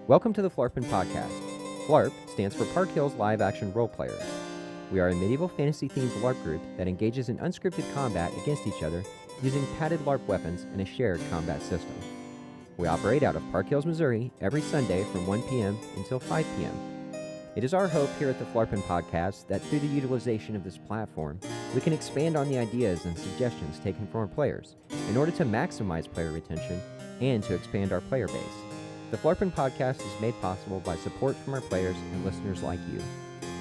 Welcome to the Phlarpin Podcast. Phlarp stands for Park Hills Live Action Role Players. We are a medieval fantasy-themed LARP group that engages in unscripted combat against each other using padded LARP weapons and a shared combat system. We operate out of Park Hills, Missouri every Sunday from 1 p.m. until 5 p.m. It is our hope here at the Phlarpin Podcast that through the utilization of this platform, we can expand on the ideas and suggestions taken from our players in order to maximize player retention and to expand our player base. The Phlarpin Podcast is made possible by support from our players and listeners like you.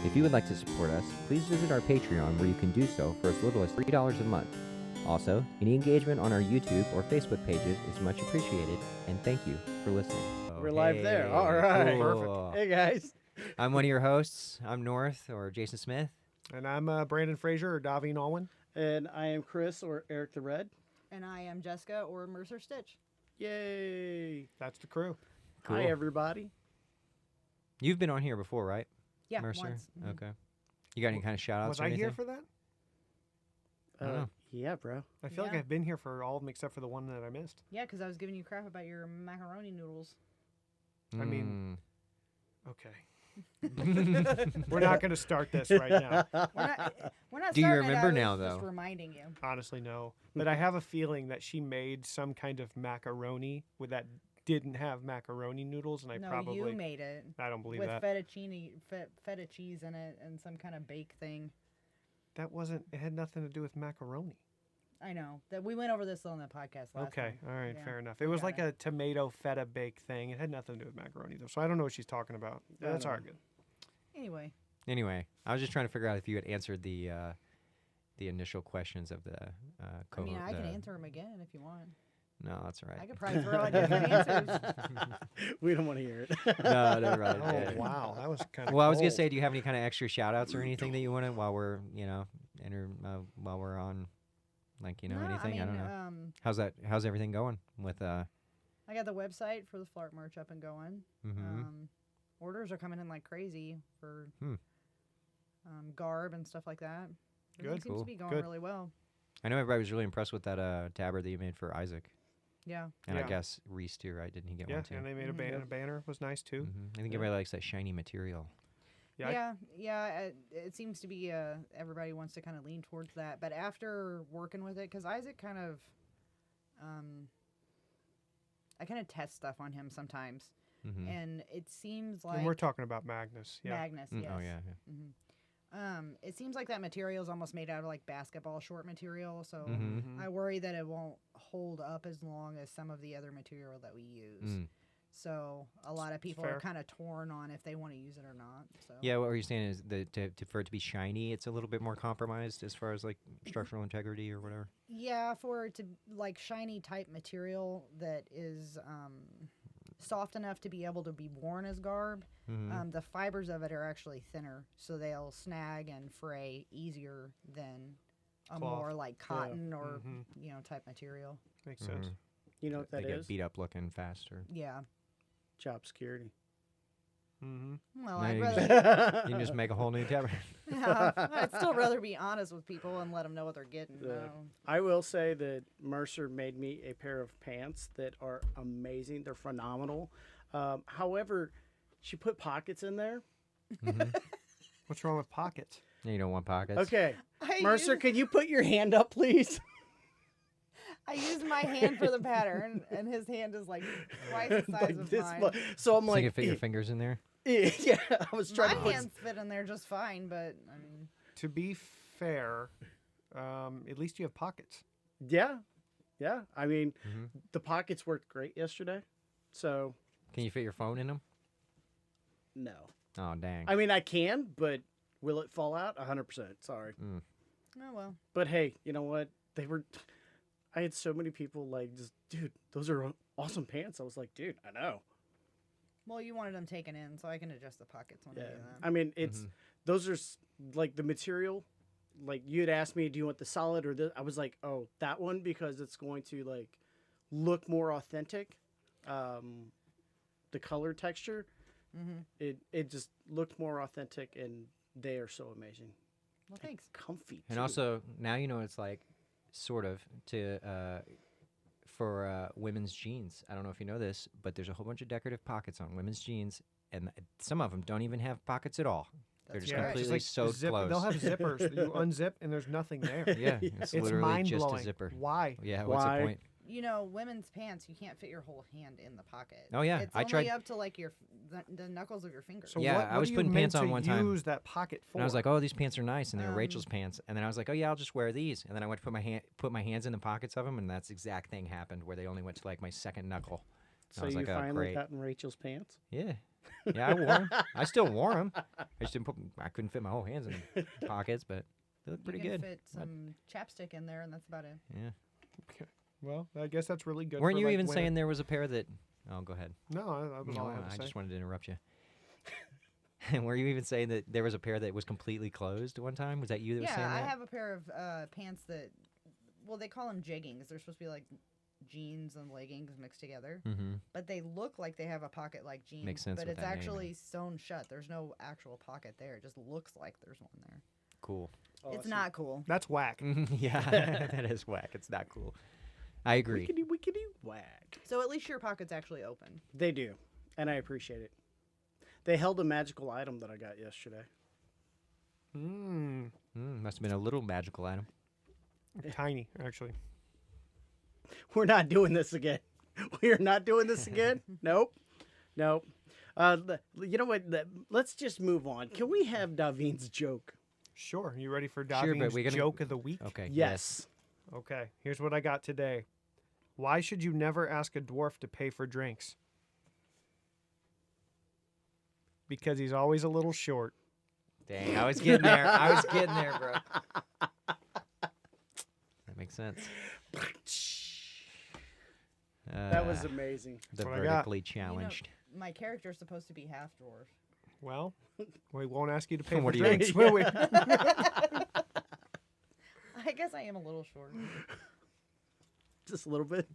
If you would like to support us, please visit our Patreon where you can do so for as little as $3 a month. Also, any engagement on our YouTube or Facebook pages is much appreciated, and thank you for listening. We're live there. All right. Cool. Perfect. Hey, guys. I'm one of your hosts. I'm North, or Jason Smith. And I'm Brandon Frazier or Daveen Alwyn. And I am Chris or Eric the Red. And I am Jessica or Mercer Stitch. Yay. That's the crew. Cool. Hi, everybody. You've been on here before, right? Yeah, Mercer? once. Mhm. Okay. You got any kind of shout outs Was or I anything? here for that? I don't know. Yeah, bro. I feel like Yeah. I've been here for all of them except for the one that I missed. Yeah, because I was giving you crap about your macaroni noodles. I mean- Okay. Mm. We're not going to start this right now. We're not Do you starting it, remember I was now, just though? reminding you. Honestly, no. But I have a feeling that she made some kind of macaroni with that didn't have macaroni noodles, and I No, probably you made it. I don't believe With that. feta cheese in it and some kind of bake thing. That wasn't. It had nothing to do with macaroni. I know. That we went over this on the podcast last Okay, time. all right, Yeah, fair enough. It we was got like it. a tomato feta bake thing. It had nothing to do with macaroni though, so I don't know what she's talking about. I That's don't all know. good. Anyway. Anyway, I was just trying to figure out if you had answered the initial questions of the I mean, I can answer them again if you want. No, that's all right. I could probably throw out different answers. We don't want to hear it. No, that's right. Oh yeah. wow, that was kind of. Well, I was gonna say, do you have any kind of extra shout outs or anything that you want to while we're while we're on, like No, anything? I don't know. know. How's everything going with I got the website for the Phlarp merch up and going. mhm. Orders are coming in like crazy for Hmm. garb and stuff like that. Everything Good. seems Cool. to be going Good. really well. I know everybody was really impressed with that tabard that you made for Isaac, Yeah. and I Yeah. guess Reese too, right? Didn't he get Yeah, one too? and they made a, Mhm. a banner. Was nice too. I think Yeah. everybody likes that shiny material. Yeah, It seems to be everybody wants to kind of lean towards that. But after working with it, because Isaac kind of, I kind of test stuff on him sometimes, Mm-hmm. and it seems like And we're talking about Magnus. Yeah. Magnus. Yes. Oh yeah. It seems like that material is almost made out of like basketball short material, so Mhm. I worry that it won't hold up as long as some of the other material that we use. Mm. So a lot of people fair. are kind of torn on if they want to use it or not. So Yeah, what were you saying is that for it to be shiny, it's a little bit more compromised as far as like structural integrity or whatever. Yeah, for it to like shiny type material that is soft enough to be able to be worn as garb. Mm-hmm. The fibers of it are actually thinner, so they'll snag and fray easier than a Cloth. more like cotton or Mhm. type material. Makes sense. You know what They that get is? beat up looking faster. Yeah. Job security. Mm-hmm. Well, No, I'd you rather. You can just make a whole new tabard. I'd still rather be honest with people and let them know what they're getting. Yeah. No. I will say that Mercer made me a pair of pants that are amazing. They're phenomenal. However, she put pockets in there. What's wrong with pockets? You don't want pockets. Okay. I Mercer, use- can you put your hand up, please? I use my hand for the pattern, and his hand is like twice the size Like of this mine. so I'm So like, you can fit your fingers in there. yeah, I was trying My to put. hands fit in there just fine, but I mean, To be fair, at least you have pockets. Yeah. Yeah. I mean, Mhm. the pockets worked great yesterday. So, Can you fit your phone in them? no. Oh dang. I mean, I can, but will it fall out? 100%. Sorry. Mm. oh well. But hey, you know what? I had so many people like, just, dude, those are awesome pants. I was like, dude, I know. Well, you wanted them taken in, so I can adjust the pockets when I Yeah. do that. I mean, it's, those are like the material. Like, you had asked me, do you want the solid or this? I was like, oh, that one, because it's going to like look more authentic. The color texture, it just looked more authentic, and they are so amazing. Well, thanks. Comfy. And too. also now you know what it's like, sort of, to for women's jeans. I don't know if you know this, but there's a whole bunch of decorative pockets on women's jeans, and some of them don't even have pockets at all. They're That's just right. completely sewed closed. They'll have zippers that you unzip and there's nothing there. Yeah, it's It's literally just a mind-blowing. zipper. Why? Yeah, what's the Why? point? You know, women's pants, you can't fit your whole hand in the pocket. Oh, yeah, It's I only tried- up to like the knuckles of your fingers. So Yeah, what I was are you putting meant pants on to one time. use that pocket for? And I was like, oh, these pants are nice, and they were Um, Rachel's pants. And then I was like, oh yeah, I'll just wear these. And then I went to put my hands in the pockets of them, and that's the exact thing happened where they only went to like my second knuckle. So I was you like, oh, finally great. got in Rachel's pants? Yeah, yeah, I wore them. I still wore them. I just didn't I couldn't fit my whole hands in the pockets, but they look pretty you can good. fit some chapstick in there, and that's about it. Yeah. well, I guess that's really good. Weren't for, you like, even women. saying there was a pair that? Oh, go ahead. No, that was No, all I had to I say. just wanted to interrupt you. And were you even saying that there was a pair that was completely closed one time? Was that you that was Yeah, saying that? I have a pair of pants that, well, they call them jeggings. They're supposed to be like jeans and leggings mixed together, Mm-hmm. but they look like they have a pocket like jeans. Makes sense But with it's that name, actually sewn shut. There's no actual pocket there. It just looks like there's one there. Cool. It's Awesome. not cool. That's whack. Yeah, that is whack. It's not cool. I agree. Wickety whack. So at least your pocket's actually open. They do, and I appreciate it. They held a magical item that I got yesterday. Must have been a little magical item. Tiny, actually. We're not doing this again. We are not doing this again. Nope. Nope. You know what? Let's just move on. Can we have Daveen's joke? Sure. You ready for Sure, but Daveen's we're gonna- joke of the week? Okay. Yes. Okay. Here's what I got today. Why should you never ask a dwarf to pay for drinks? Because he's always a little short. Dang, I was getting there. I was getting there, bro. That makes sense. That was amazing. The what I got. vertically challenged. You know, my character's supposed to be half dwarf. Well, we won't ask you to pay for What do you- drinks, will we? I guess I am a little short. Just a little bit.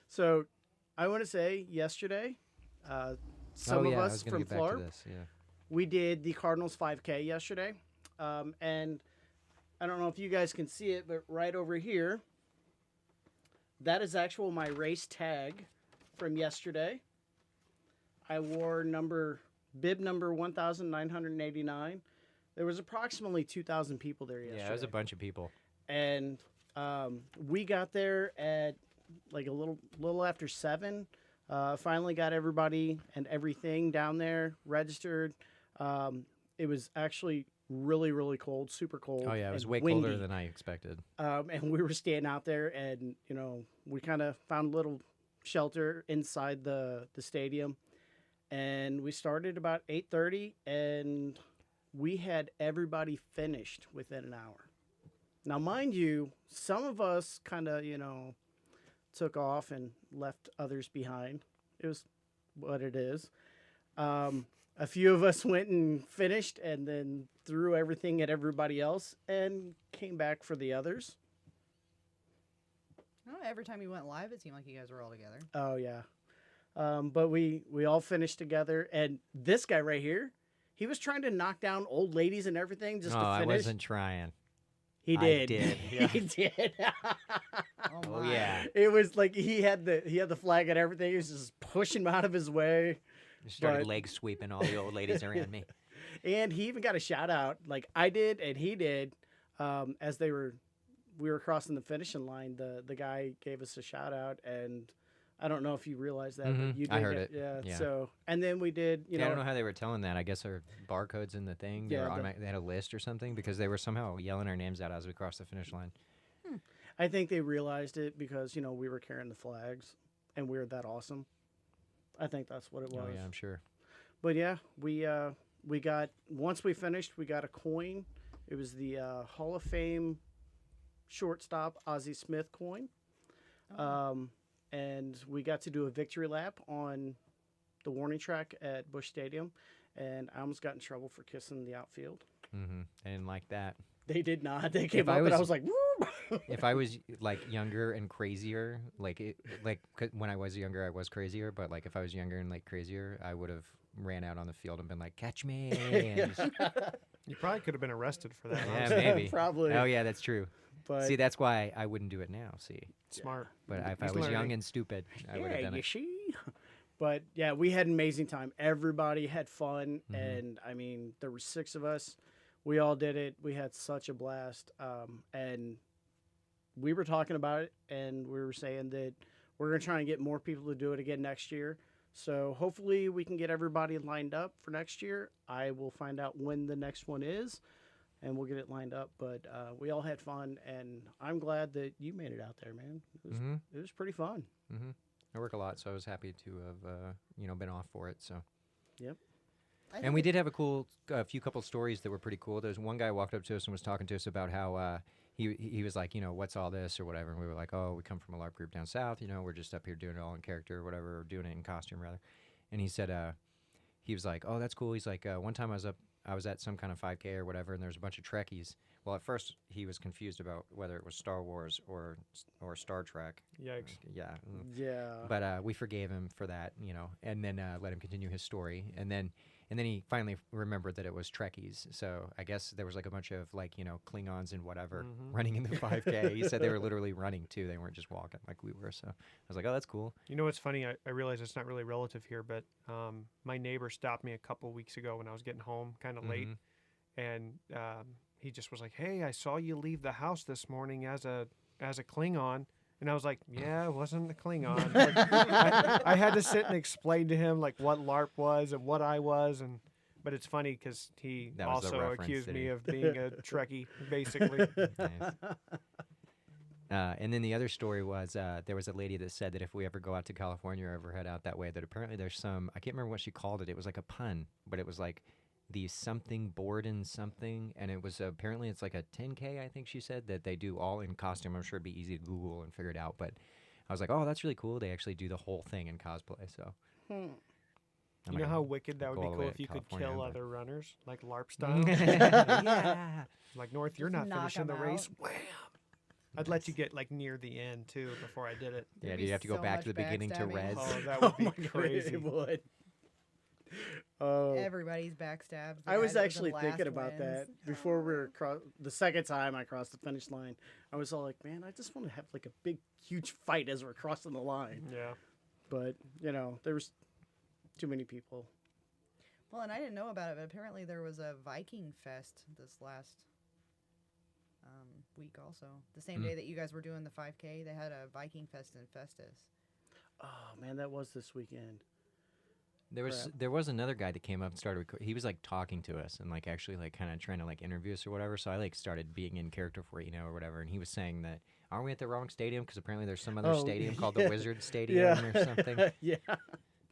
So, I want to say yesterday, some oh, yeah, of I us was gonna from get back to Phlarp, this. Yeah. we did the Cardinals 5K yesterday. And I don't know if you guys can see it, but right over here, that is actual my race tag from yesterday. I wore bib number 1989. There was approximately 2,000 people there yesterday. Yeah, it was a bunch of people. And we got there at like a little after 7. Finally got everybody and everything down there registered. It was actually really, really cold, super cold. Oh yeah, it was and way windy. colder than I expected. And we were staying out there, and we kind of found a little shelter inside the stadium, and we started about 8:30, and we had everybody finished within an hour. Now, mind you, some of us kind of took off and left others behind. It was what it is. A few of us went and finished and then threw everything at everybody else and came back for the others. Oh, every time you went live, it seemed like you guys were all together. Oh, yeah. But we all finished together. And this guy right here, he was trying to knock down old ladies and everything just No, to I finish. wasn't trying. He I did. did, yeah. He did. Oh, Oh my. yeah. It was like he had the flag and everything. He was just pushing him out of his way. Started But- leg sweeping all the old ladies around me. And he even got a shout out, like I did and he did, as we were crossing the finishing line. The guy gave us a shout out, and I don't know if you realized that, Mhm, but you did. I heard it. Yeah, Yeah. So, and then we did, Yeah, I don't know how they were telling that. I guess our barcodes in the thing. They, Yeah, were they had a list or something because they were somehow yelling our names out as we crossed the finish line. I think they realized it because we were carrying the flags, and we were that awesome. I think that's what it was. Oh yeah, I'm sure. But yeah, we got, once we finished, we got a coin. It was the Hall of Fame shortstop Ozzie Smith coin. And we got to do a victory lap on the warning track at Busch Stadium, and I almost got in trouble for kissing the outfield. Mm-hmm. I didn't like that. They did not. They came I up, and I was- was like, woo! If I was like younger and crazier, when I was younger, I was crazier. But like if I was younger and like crazier, I would have ran out on the field and been like, "Catch me!" And just- You probably could have been arrested for that. yeah, honestly. maybe. Probably. Oh yeah, that's true. But See, that's why I wouldn't do it now. See, Smart. but if He's I was young learning. and stupid, I would have yeah, done you it. see. But yeah, we had an amazing time. Everybody had fun, Mhm. and I mean, there were 6 of us. We all did it. We had such a blast, and we were talking about it, and we were saying that we're gonna try and get more people to do it again next year. So hopefully we can get everybody lined up for next year. I will find out when the next one is, and we'll get it lined up. But we all had fun, and I'm glad that you made it out there, man. Mm-hmm. It was pretty fun. Mm-hmm. I work a lot, so I was happy to have been off for it. So. I And think we it- did have a few couple stories that were pretty cool. There's one guy walked up to us and was talking to us about how he was like, what's all this or whatever. And we were like, oh, we come from a LARP group down south. We're just up here doing it all in character or whatever, or doing it in costume rather. And he said, he was like, oh, that's cool. He's like, one time I was at some kind of 5K or whatever, and there was a bunch of Trekkies. Well, at first he was confused about whether it was Star Wars or Star Trek. Yikes. Yeah. Yeah. But we forgave him for that, and then let him continue his story. And then he finally remembered that it was Trekkies. So I guess there was like a bunch of Klingons and whatever Mhm. running in the 5K. He said they were literally running too. They weren't just walking like we were. So I was like, oh, that's cool. You know what's funny? I realize it's not really relative here, but my neighbor stopped me a couple weeks ago when I was getting home kind of late, Mhm. and he just was like, "Hey, I saw you leave the house this morning as a Klingon." And I was like, "Yeah, it wasn't a Klingon." Like, I had to sit and explain to him like what LARP was and what I was, but it's funny because he That was the also reference accused that me he- of being a Trekkie, basically. Nice. And then the other story was there was a lady that said that if we ever go out to California or ever head out that way, that apparently there's some, I can't remember what she called it. It was like a pun, but it was like the something board and something. And it was apparently it's like a 10K, I think she said, that they do all in costume. I'm sure it'd be easy to Google and figure it out. But I was like, oh, that's really cool. They actually do the whole thing in cosplay. So. Hmm. I'm You not know how gonna wicked that would go be all the cool way if to you could California, kill but- other runners, like LARP style? yeah. Like, North, you're Just not knock finishing the 'em race. out. Wham! I'd let you get like near the end too before I did it. Yeah, There'd do you be have to go so back to the much beginning to backstabbing. res? Oh, that would be my God, crazy. it would. Oh, Everybody's backstabbed. The I guy was that in actually last thinking about that wins. before we were the second time I crossed the finish line. I was all like, man, I just want to have like a big, huge fight as we're crossing the line. Yeah. But there was too many people. Well, and I didn't know about it, but apparently there was a Viking Fest this last week also. The same Mm. day that you guys were doing the 5K, they had a Viking Fest in Festus. Oh man, that was this weekend. Crap. There was another guy that came up and started. He was like talking to us and like actually like kind of trying to like interview us or whatever. So I like started being in character for it, or whatever. And he was saying that aren't we at the wrong stadium? Because apparently there's some other Oh, stadium called the yeah. Wizard Stadium or something. And Yeah.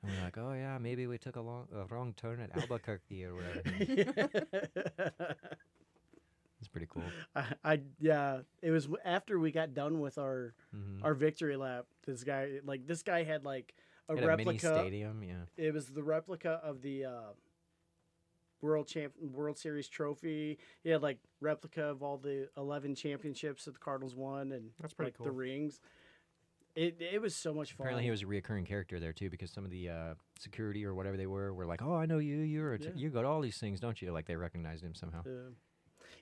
we're like, oh yeah, maybe we took a wrong turn at Albuquerque or whatever. It's pretty cool. Yeah, it was after we got done with our Mm-hmm. victory lap. This guy had like a At a mini replica. stadium, yeah. It was the replica of the World Series trophy. He had like replica of all the 11 championships that the Cardinals won, and That's pretty like cool. the rings. It was so much fun. Apparently he was a reoccurring character there too, because some of the security or whatever they were like, oh, I know you. Yeah. You got all these things, don't you? Like they recognized him somehow.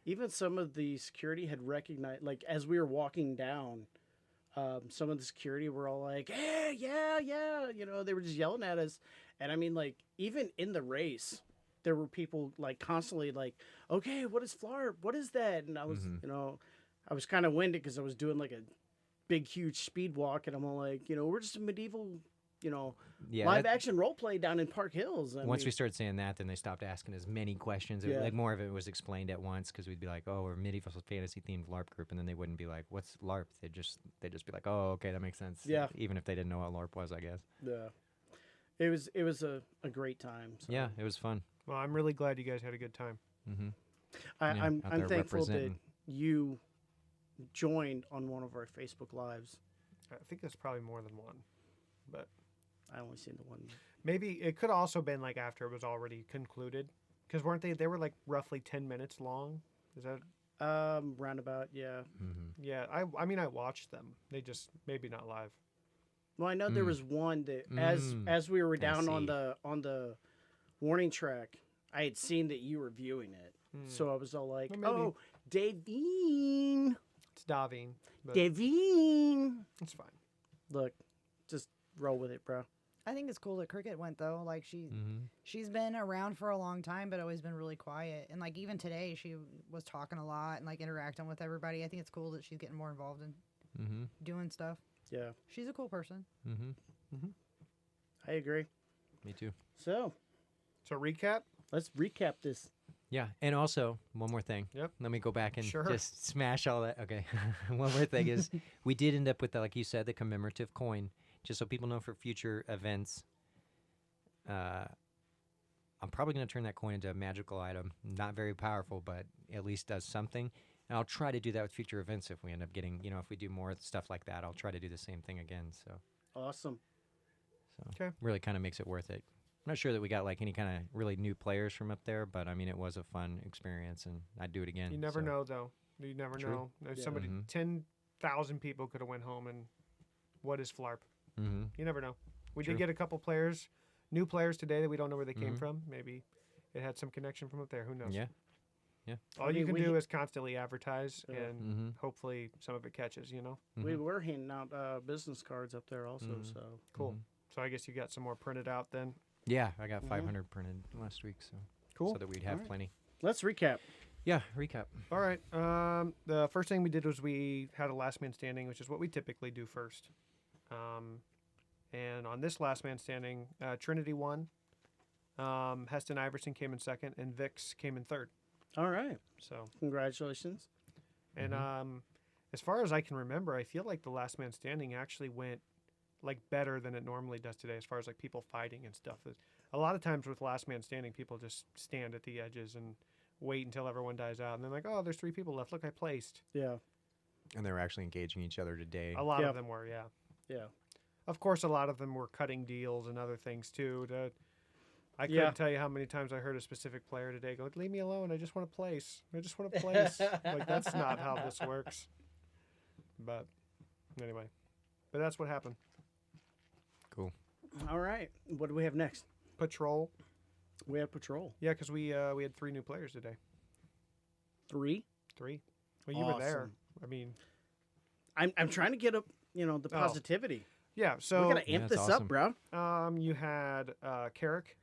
Even some of the security had recognized, like as we were walking down, some of the security were all like, "Hey, yeah," they were just yelling at us. And I mean, like even in the race, there were people like constantly like, "Okay, what is Phlarp? What is that?" And I was, Mhm. I was kind of winded because I was doing like a big, huge speed walk, and I'm all like, we're just a medieval, Yeah, live that- action role play down in Park Hills. I Once mean, we started saying that, then they stopped asking as many questions. Yeah. Like more of it was explained at once because we'd be like, "Oh, we're a medieval fantasy themed LARP group," and then they wouldn't be like, "What's LARP?" They'd just be like, "Oh, okay, that makes sense." Yeah. Even if they didn't know what LARP was, I guess. yeah, it was a great time. So. Yeah, it was fun. Well, I'm really glad you guys had a good time. Mm-hmm. I, Yeah, I'm out I'm there thankful that representing. you joined on one of our Facebook lives. I think that's probably more than one, but I only seen the one. maybe it could also been like after it was already concluded, because weren't they? They were like roughly 10 minutes long. Is that? Roundabout, yeah. Mm-hmm. Yeah, I mean I watched them. They just maybe not live. Well, I know there Mm. was one that Mm. as we were down on see. the warning track, I had seen that you were viewing it, Hmm. so I was all like, Well, maybe. "Oh, Daveen." It's Daveen. But Daveen. it's fine. Look, just roll with it, bro. I think it's cool that Cricket went though. Like she's been around for a long time, but always been really quiet. And like even today, she was talking a lot and like interacting with everybody. I think it's cool that she's getting more involved in doing stuff. Yeah, She's a cool person. I agree. Me too. So So recap. let's recap this. Yeah, and also one more thing. Yep. Let me go back and Sure. just smash all that. Okay. One more thing is we did end up with, like you said, the commemorative coin, just so people know for future events. I'm probably going to turn that coin into a magical item. Not very powerful, but at least does something. And I'll try to do that with future events if we end up getting, if we do more stuff like that, I'll try to do the same thing again. So Awesome. Okay. really kind of makes it worth it. I'm not sure that we got like any kind of really new players from up there, but I mean, it was a fun experience and I'd do it again. You never so. know, though. You never True. know. If Yeah. somebody, Mhm. 10,000 people could have went home, and what is Phlarp? Mm-hmm. You never know. We True. did get a couple players, new players today that we don't know where they came Mhm. from. Maybe it had some connection from up there. Who knows? Yeah. All I you mean, can we- do is constantly advertise, Yeah. and Mm-hmm. hopefully some of it catches. We Mhm. were handing out business cards up there also. Mhm. So Cool. Mhm. So I guess you got some more printed out then. Yeah, I got Mhm. 500 printed last week, so Cool. so that we'd have Alright. plenty. let's recap. Yeah, recap. All right. The first thing we did was we had a last man standing, which is what we typically do first. And on this last man standing, Trinity won. Heston Iverson came in second, and Vix came in third. All right. So, Congratulations. and as far as I can remember, I feel like the last man standing actually went like better than it normally does today, as far as like people fighting and stuff. A lot of times with last man standing, people just stand at the edges and wait until everyone dies out, and they're like, "Oh, there's 3 people left. Look, I placed." Yeah. And they were actually engaging each other today. A lot Yeah. of them were, yeah. Yeah. Of course, a lot of them were cutting deals and other things too. I Yeah. couldn't tell you how many times I heard a specific player today go, "Leave me alone. I just want to place. I just want to place." Like, that's not how this works. But anyway, but that's what happened. Cool. All right. What do we have next? Patrol. We have patrol. Yeah, because we had 3 new players today. 3. 3. Well, you were there. Awesome. I mean, I'm trying to get up, the positivity. yeah. So We're gonna amp that's this awesome. up, bro. you had Carrick,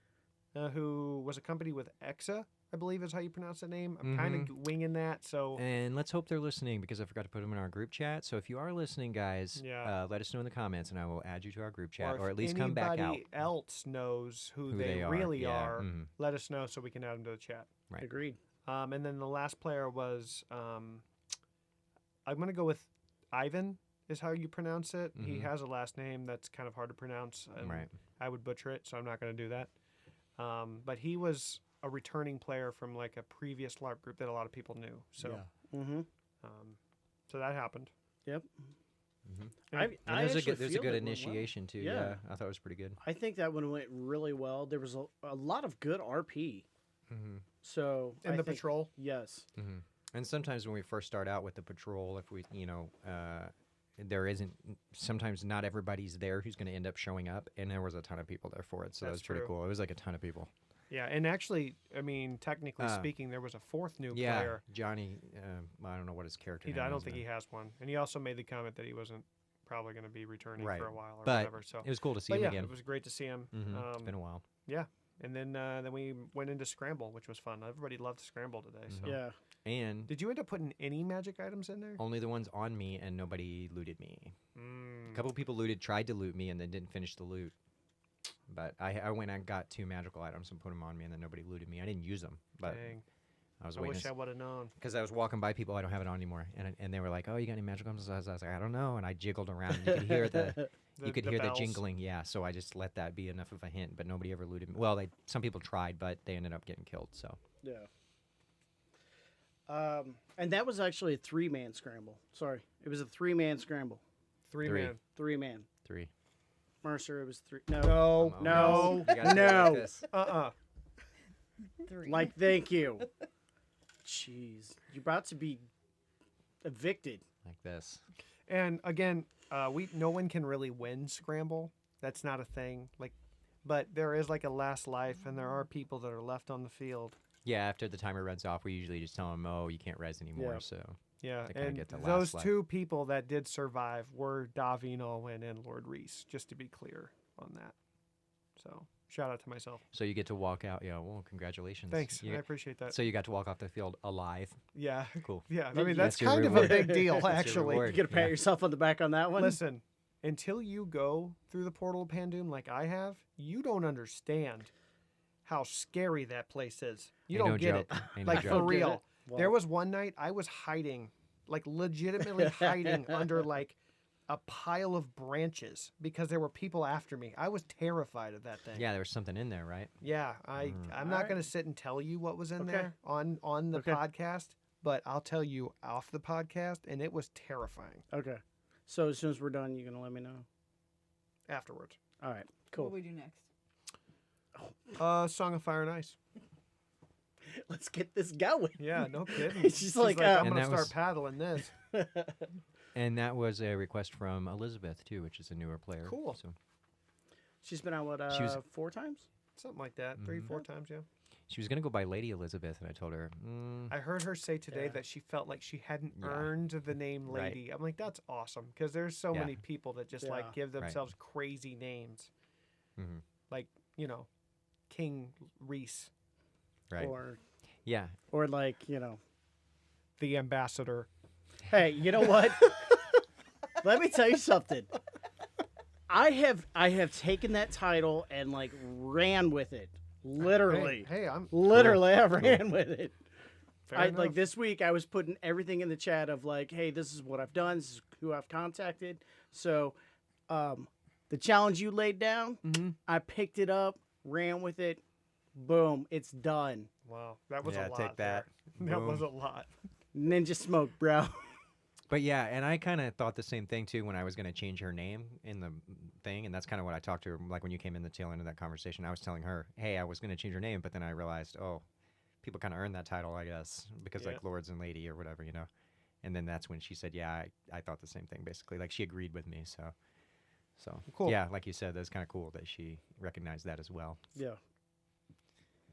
who was accompanied with Exa, I believe is how you pronounce that name. I'm kind of winging that. So And let's hope they're listening because I forgot to put them in our group chat. So if you are listening, guys, Yeah. let us know in the comments and I will add you to our group chat if or at least come back out anybody else knows who who they are. really Yeah, are, mhm. let us know so we can add them to the chat. Right. Agreed. And then the last player was, I'm going to go with Ivan is how you pronounce it. He Mhm. has a last name that's kind of hard to pronounce. And Right. I would butcher it, so I'm not going to do that. But he was a returning player from like a previous LARP group that a lot of people knew. So, Mm-hmm. so that happened. Yep. Mhm. Yeah. And there's a good feel it went well. initiation too. Yeah. Yeah. I thought it was pretty good. I think that one went really well. There was a lot of good RP. Mm-hmm. So And I the think- patrol. Yes. Mm-hmm. And sometimes when we first start out with the patrol, if we, there isn't, sometimes not everybody's there who's going to end up showing up. And there was a ton of people there for it. So that That's was pretty true. cool. It was like a ton of people. Yeah, and actually, I mean, technically speaking, there was a 4th new Yeah. player. Johnny, I don't know what his character name I don't is, think but he has one. And he also made the comment that he wasn't probably going to be returning Right. for a while or But whatever. So it was cool to see but him yeah, again. it was great to see him. It's been a while. And then we went into Scramble, which was fun. Everybody loved Scramble today. So. Yeah. And Did you end up putting any magic items in there? only the ones on me, and nobody looted me. Mm. A couple people tried to loot me, and then didn't finish the loot. But I went and got 2 magical items and put them on me, and then nobody looted me. I didn't use them, but Dang. I was I waiting wish I would have known. because I was walking by people. I don't have it on anymore, and they were like, "Oh, you got any magical items?" I was like, "I don't know," and I jiggled around. And you could hear the you could hear the bells. jingling. Yeah, so I just let that be enough of a hint. But nobody ever looted me. Well, some people tried, but they ended up getting killed. So Yeah. And that was actually a 3-man scramble. Sorry, it was a 3-man scramble. 3 Three. man. 3-man. 3. Mercer, it was 3. No. No. No. You gotta do it No. like this. Uh-uh. 3. Like, thank you. Jeez, you're about to be evicted. Like this. And again, no one can really win Scramble. That's not a thing. But there is like a last life, and there are people that are left on the field. Yeah, after the timer runs off, we usually just tell them, "Oh, you can't res anymore." Yeah. So Yeah, to kinda and get the last those lap. 2 people that did survive were Daveen Owen and Lord Reese, just to be clear on that. So shout out to myself. So you get to walk out. Yeah, well, congratulations. Thanks, You- I appreciate that. so you got to walk off the field alive. Yeah, Cool. yeah. I Maybe mean, that's that's your kind of a reward. big deal, That's your actually. reward. You gotta pat Yeah. yourself on the back on that one. Listen, until you go through the portal of Pandoom like I have, you don't understand how scary that place is. You Ain't don't no get joke. it. Ain't no Like joke. for Don't get real. it? Well, There was one night I was hiding, like legitimately hiding under like a pile of branches because there were people after me. I was terrified of that thing. Yeah, there was something in there, right? Yeah, I'm not Alright. going to sit and tell you what was in Okay. there on the Okay. podcast, but I'll tell you off the podcast, and it was terrifying Okay. So as soon as we're done, you're gonna let me know. afterwards. All right. What Cool. do we do next? Song of Fire and Ice. Let's get this going. Yeah, no kidding. She's like, I'm And gonna that start was- paddling this. And that was a request from Elizabeth too, which is a newer player. Cool. So She's been out what? She was- 4 times. Something like that. 3-4 times, yeah. she was gonna go by Lady Elizabeth, and I told her, I heard her say today Yeah. that she felt like she hadn't Yeah. earned the name Right. Lady. I'm like, that's awesome because there's so Yeah. many people that just Yeah. like give Right. themselves crazy names, Mhm. like King Reese, right? Or Yeah, like the ambassador. Hey, you know what? Let me tell you something. I have taken that title and like ran with it. Literally. Hey, I'm Literally, I ran with it. fair Like enough. this week, I was putting everything in the chat of like, hey, this is what I've done. This is who I've contacted. So, the challenge you laid down, Mhm. I picked it up, ran with it. Boom, it's done. Wow, that was Yeah, a lot. take that. there. That was a Boom. lot. Ninja smoke, bro. but yeah, and I kind of thought the same thing too when I was gonna change her name in the thing, and that's kind of what I talked to her. Like when you came in the tail end of that conversation, I was telling her, hey, I was gonna change her name, but then I realized, oh, people kind of earn that title, I guess, because Yeah. like Lords and Lady or whatever, And then that's when she said, yeah, I thought the same thing, basically. Like she agreed with me, so Cool. yeah, like you said, that's kind of cool that she recognized that as well. Yeah.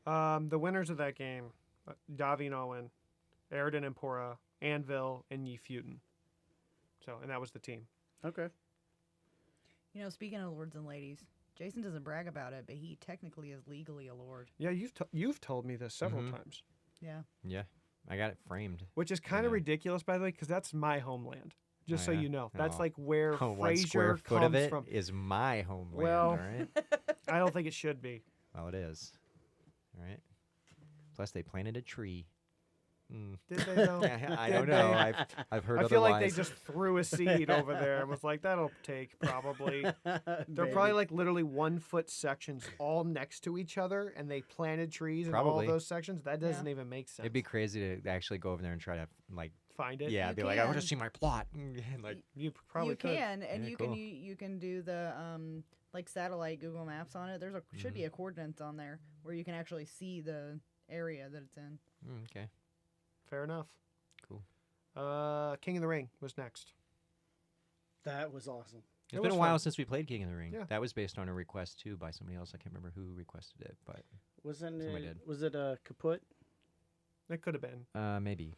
The winners of that game, Daveen Owen, Aridin Empora, Anvil, and Yi Futen. So, and that was the team. Okay. Speaking of lords and ladies, Jason doesn't brag about it, but he technically is legally a lord. Yeah, you've told me this several Mhm. times, Yeah. Yeah, I got it framed. which is kind of Yeah. ridiculous, by the way, because that's my homeland. Just Oh, so yeah? you know, that's Oh. like where Oh, 1 Fraser square foot comes of it from. is my homeland. Well- all right. I don't think it should be. Well, it is. All right. Plus, they planted a tree. Mm. Did they though? I Did don't know. they? I've heard I feel like they otherwise. just threw a seed over there and was like, "That'll take probably." They're probably like literally 1 foot sections all next to each other, and they planted trees in all Probably. those sections. That doesn't even make sense. It'd be crazy to actually go over there and try to like, Find it. yeah, You be like, I want to can. see my plot. And like, You probably you could. can, and Yeah, you cool. can you can do the like satellite Google Maps on it. There's a should be a coordinates on there where you can actually see the area that it's in. okay, Fair enough. cool. King of the Ring was next. That was awesome. It's It been was a while fun. since we played King of the Ring. Yeah. That was based on a request too by somebody else. I can't remember who requested it, but Wasn't Somebody it? did. Was it a kaput? It could have been. maybe.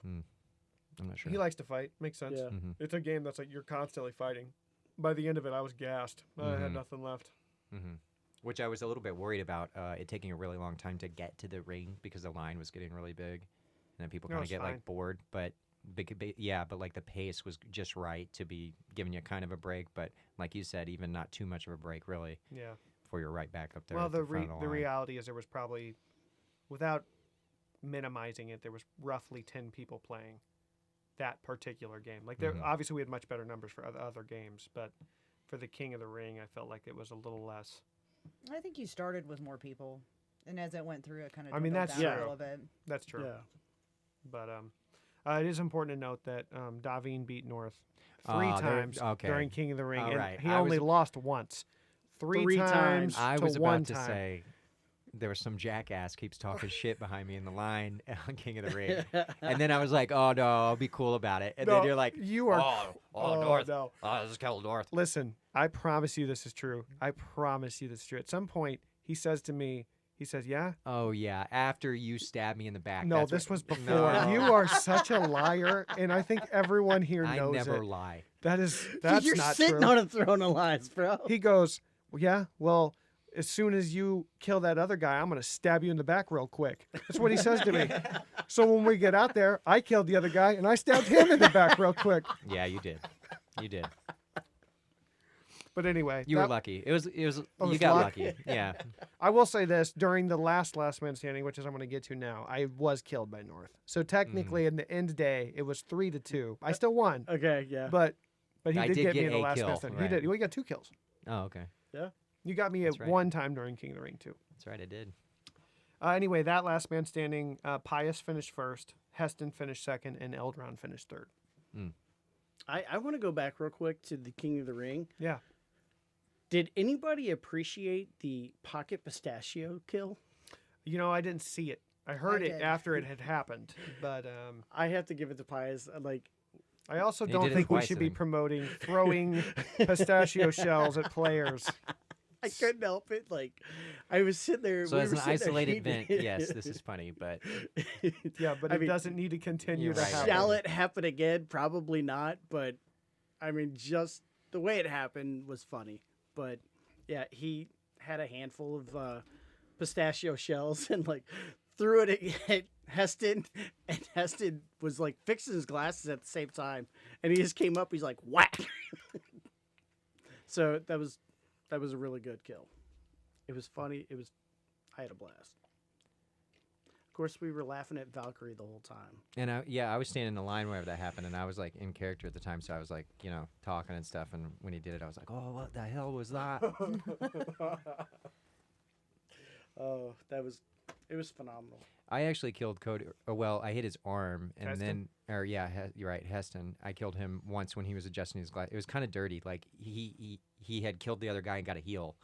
I'm not sure. He likes to fight. Makes sense. Yeah. Mm-hmm. It's a game that's like you're constantly fighting. By the end of it, I was gassed. I had Mhm. nothing left. Mm-hmm. Which I was a little bit worried about it taking a really long time to get to the ring because the line was getting really big, and then people No, kind of it's get fine. like bored. But but like the pace was just right to be giving you kind of a break. But like you said, even not too much of a break really Yeah. before you're right back up there. Well, at the front of the line. reality is there was probably, without minimizing it, there was roughly 10 people playing that particular game. Like there, Mhm. obviously we had much better numbers for other games, but for the King of the Ring, I felt like it was a little less. I think you started with more people, and as it went through, it kind of I mean, that's down a true. little bit. That's true. Yeah. But it is important to note that Daveen beat North three Ah, there- times okay. during King of the Ring, All and right. he I only was- lost once. Three times. times I to was one about to time. say there was some jackass keeps talking shit behind me in the line on King of the Ring, and then I was like, oh no, I'll be cool about it, and No, then you're like, you are. North. No. Oh, this is Kettle North. Listen, I promise you this is true. I promise you this is true. At some point, he says to me, He says, yeah. Oh yeah, after you stabbed me in the back. No, That's this what- was before. No. You are such a liar, and I think everyone here I knows never it. lie. That's You're not sitting true. on a throne of lies, bro. He goes, well, yeah, well, as soon as you kill that other guy, I'm going to stab you in the back real quick. That's what he says to me. So when we get out there, I killed the other guy, and I stabbed him in the back real quick. Yeah, you did. You did. But anyway. You were that- lucky. It was. Oh, You it's got luck? lucky. Yeah. I will say this, during the last man standing, which is I'm going to get to now, I was killed by North. So technically, in the end day, it was 3-2. I still won, Okay, yeah. but he I did did get me get in the a last kill, man standing. right. He did. We got 2 kills. Oh, okay. You got me That's at right. one time during King of the Ring, too. That's right. I did. Anyway, that last man standing, Pius finished first, Heston finished second, and Eldron finished third. I want to go back real quick to the King of the Ring. Yeah. Did anybody appreciate the pocket pistachio kill? You know, I didn't see it. I heard it did. after it had happened, but I have to give it to Pius. Like, I also He don't did it think we twice, should I be think. promoting throwing pistachio shells at players. I couldn't help it. Like, I was sitting there. So we as were an sitting there isolated eating event, it. yes, this is funny, but Yeah, but I it mean, doesn't need to continue you're to right. happen. Shall it happen again? Probably not. But I mean, just the way it happened was funny. But yeah, he had a handful of pistachio shells and like threw it at Heston, and Heston was like fixing his glasses at the same time, and he just came up. He's like whack. So that was a really good kill. It was funny. I had a blast. Of course, we were laughing at Valkyrie the whole time. and I was standing in the line whenever that happened, and I was like in character at the time, so I was like, talking and stuff. And when he did it, I was like, oh, what the hell was that? Oh, it was phenomenal. I actually killed Cody. Well, I hit his arm, and Heston? you're right, Heston. I killed him once when he was adjusting his glass. It was kind of dirty. Like he had killed the other guy and got a heal,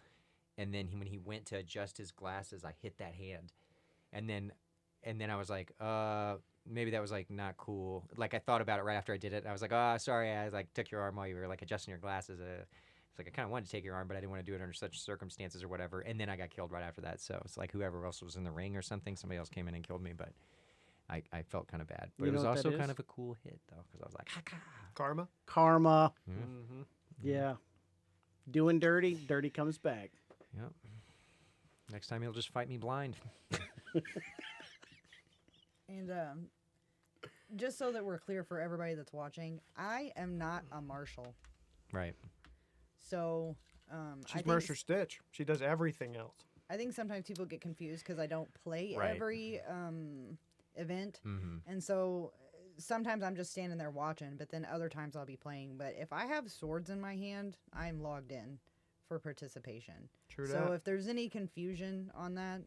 and then when he went to adjust his glasses, I hit that hand, and then I was like, maybe that was like not cool. Like I thought about it right after I did it. And I was like, oh, sorry, I like took your arm while you were like adjusting your glasses. It's like I kind of wanted to take your arm, but I didn't want to do it under such circumstances or whatever. And then I got killed right after that. So it's like whoever else was in the ring or something, somebody else came in and killed me. But I felt kind of bad. But You it was know what that also kind is? of a cool hit though, because I was like, ha-ka. Karma? Karma. Mm-hmm. Yeah. Doing dirty, dirty comes back. Yep. Next time he'll just fight me blind. And just so that we're clear for everybody that's watching, I am not a marshal. Right. So She's Mercer Stitch. She does everything else. I think sometimes people get confused because I don't play Right. every event. Mm-hmm. And so sometimes I'm just standing there watching, but then other times I'll be playing. But if I have swords in my hand, I'm logged in for participation. True So that. if there's any confusion on that,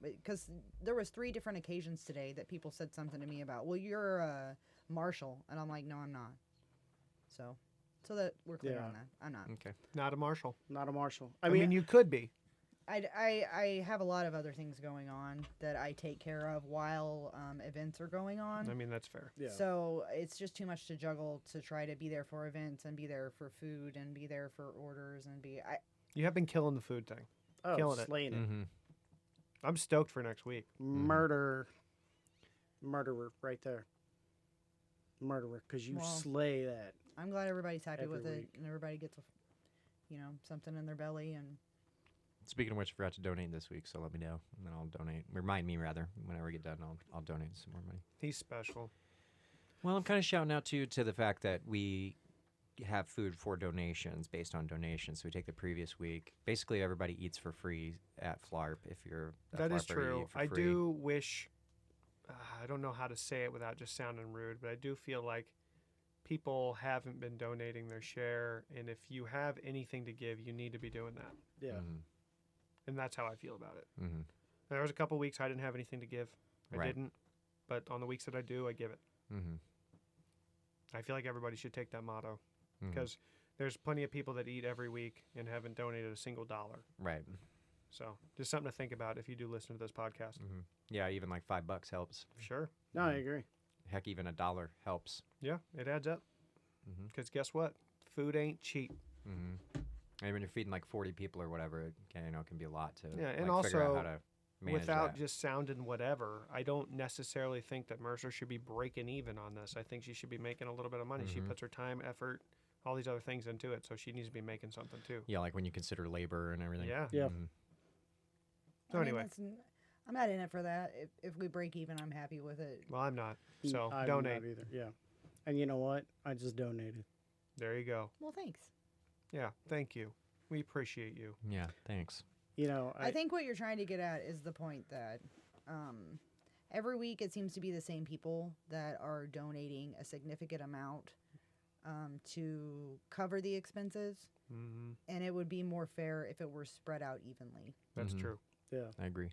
because there was 3 different occasions today that people said something to me about, well, you're a marshal, and I'm like, no, I'm not. So that we're clear Yeah. on that, I'm not. Okay. Not a marshal. Not a marshal. I mean, you could be. I have a lot of other things going on that I take care of while events are going on. I mean, that's fair. yeah. So it's just too much to juggle to try to be there for events and be there for food and be there for orders and be. You have been killing the food thing. oh, killing it. slaying it. Mm-hmm. I'm stoked for next week. Murderer right there. Murderer, because you Well, slay that. I'm glad everybody's happy Every with it week. and everybody gets something in their belly and. Speaking of which, I forgot to donate this week, so let me know, and then I'll donate. Remind me rather whenever we get done. I'll donate some more money. He's special. Well, I'm kind of shouting out to the fact that we have food for donations based on donations. So we take the previous week. Basically, everybody eats for free at Phlarp. If you're a That is Phlarper, you true. eat for I free. do wish. I don't know how to say it without just sounding rude, but I do feel like people haven't been donating their share, and if you have anything to give, you need to be doing that. Yeah. Mhm. And that's how I feel about it. Mhm. There was a couple weeks I didn't have anything to give. I Right. didn't. But on the weeks that I do, I give it. Mhm. I feel like everybody should take that motto Mhm. because there's plenty of people that eat every week and haven't donated a single dollar. Right. So just something to think about if you do listen to this podcast. Mhm. Yeah, even like $5 helps. Sure. No, I agree. Heck, even $1 helps. Yeah, it adds up. Mhm. Because guess what? Food ain't cheap. Mhm. And when you're feeding like 40 people or whatever, it can be a lot to Yeah, and like, figure out also- how to manage without that. just sounding whatever, I don't necessarily think that Mercer should be breaking even on this. I think she should be making a little bit of money. She puts her time, effort, all these other things into it, so she needs to be making something too. Yeah, like when you consider labor and everything. Yeah. Yeah. So I mean, anyway, I'm not in it for that. If we break even, I'm happy with it. well, I'm not. So I'm donate. not either. Yeah. And you know what? I just donated. There you go. Well, thanks. Yeah, thank you. We appreciate you. Yeah, thanks. You know, I think what you're trying to get at is the point that every week it seems to be the same people that are donating a significant amount to cover the expenses, and it would be more fair if it were spread out evenly. That's true. Yeah. I agree.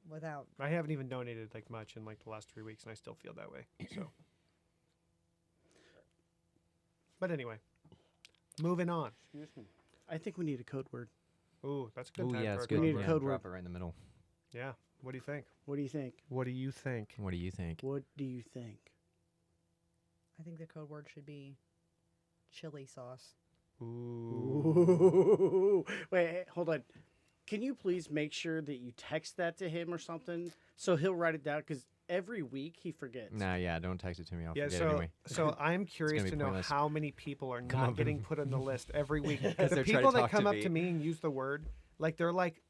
Without I haven't even donated like much in like the last 3 weeks, and I still feel that way. So, but anyway, moving on. Excuse me. I think we need a code word. Ooh, that's a good Oh time yeah, for it's a good. We need a Yeah, code drop word. it right in the middle. Yeah. What do you think? What do you think? What do you think? What do you think? What do you think? I think the code word should be chili sauce. Ooh. Ooh. Wait, hold on. Can you please make sure that you text that to him or something so he'll write it down? Because every week he forgets. Nah, yeah, don't text it to me. I'll Yeah, forget so anyway. so I'm curious be to know pointless. how many people are Come not on. getting put on the list every week. The they're trying to people that talk to come up me. to me and use the word, like they're like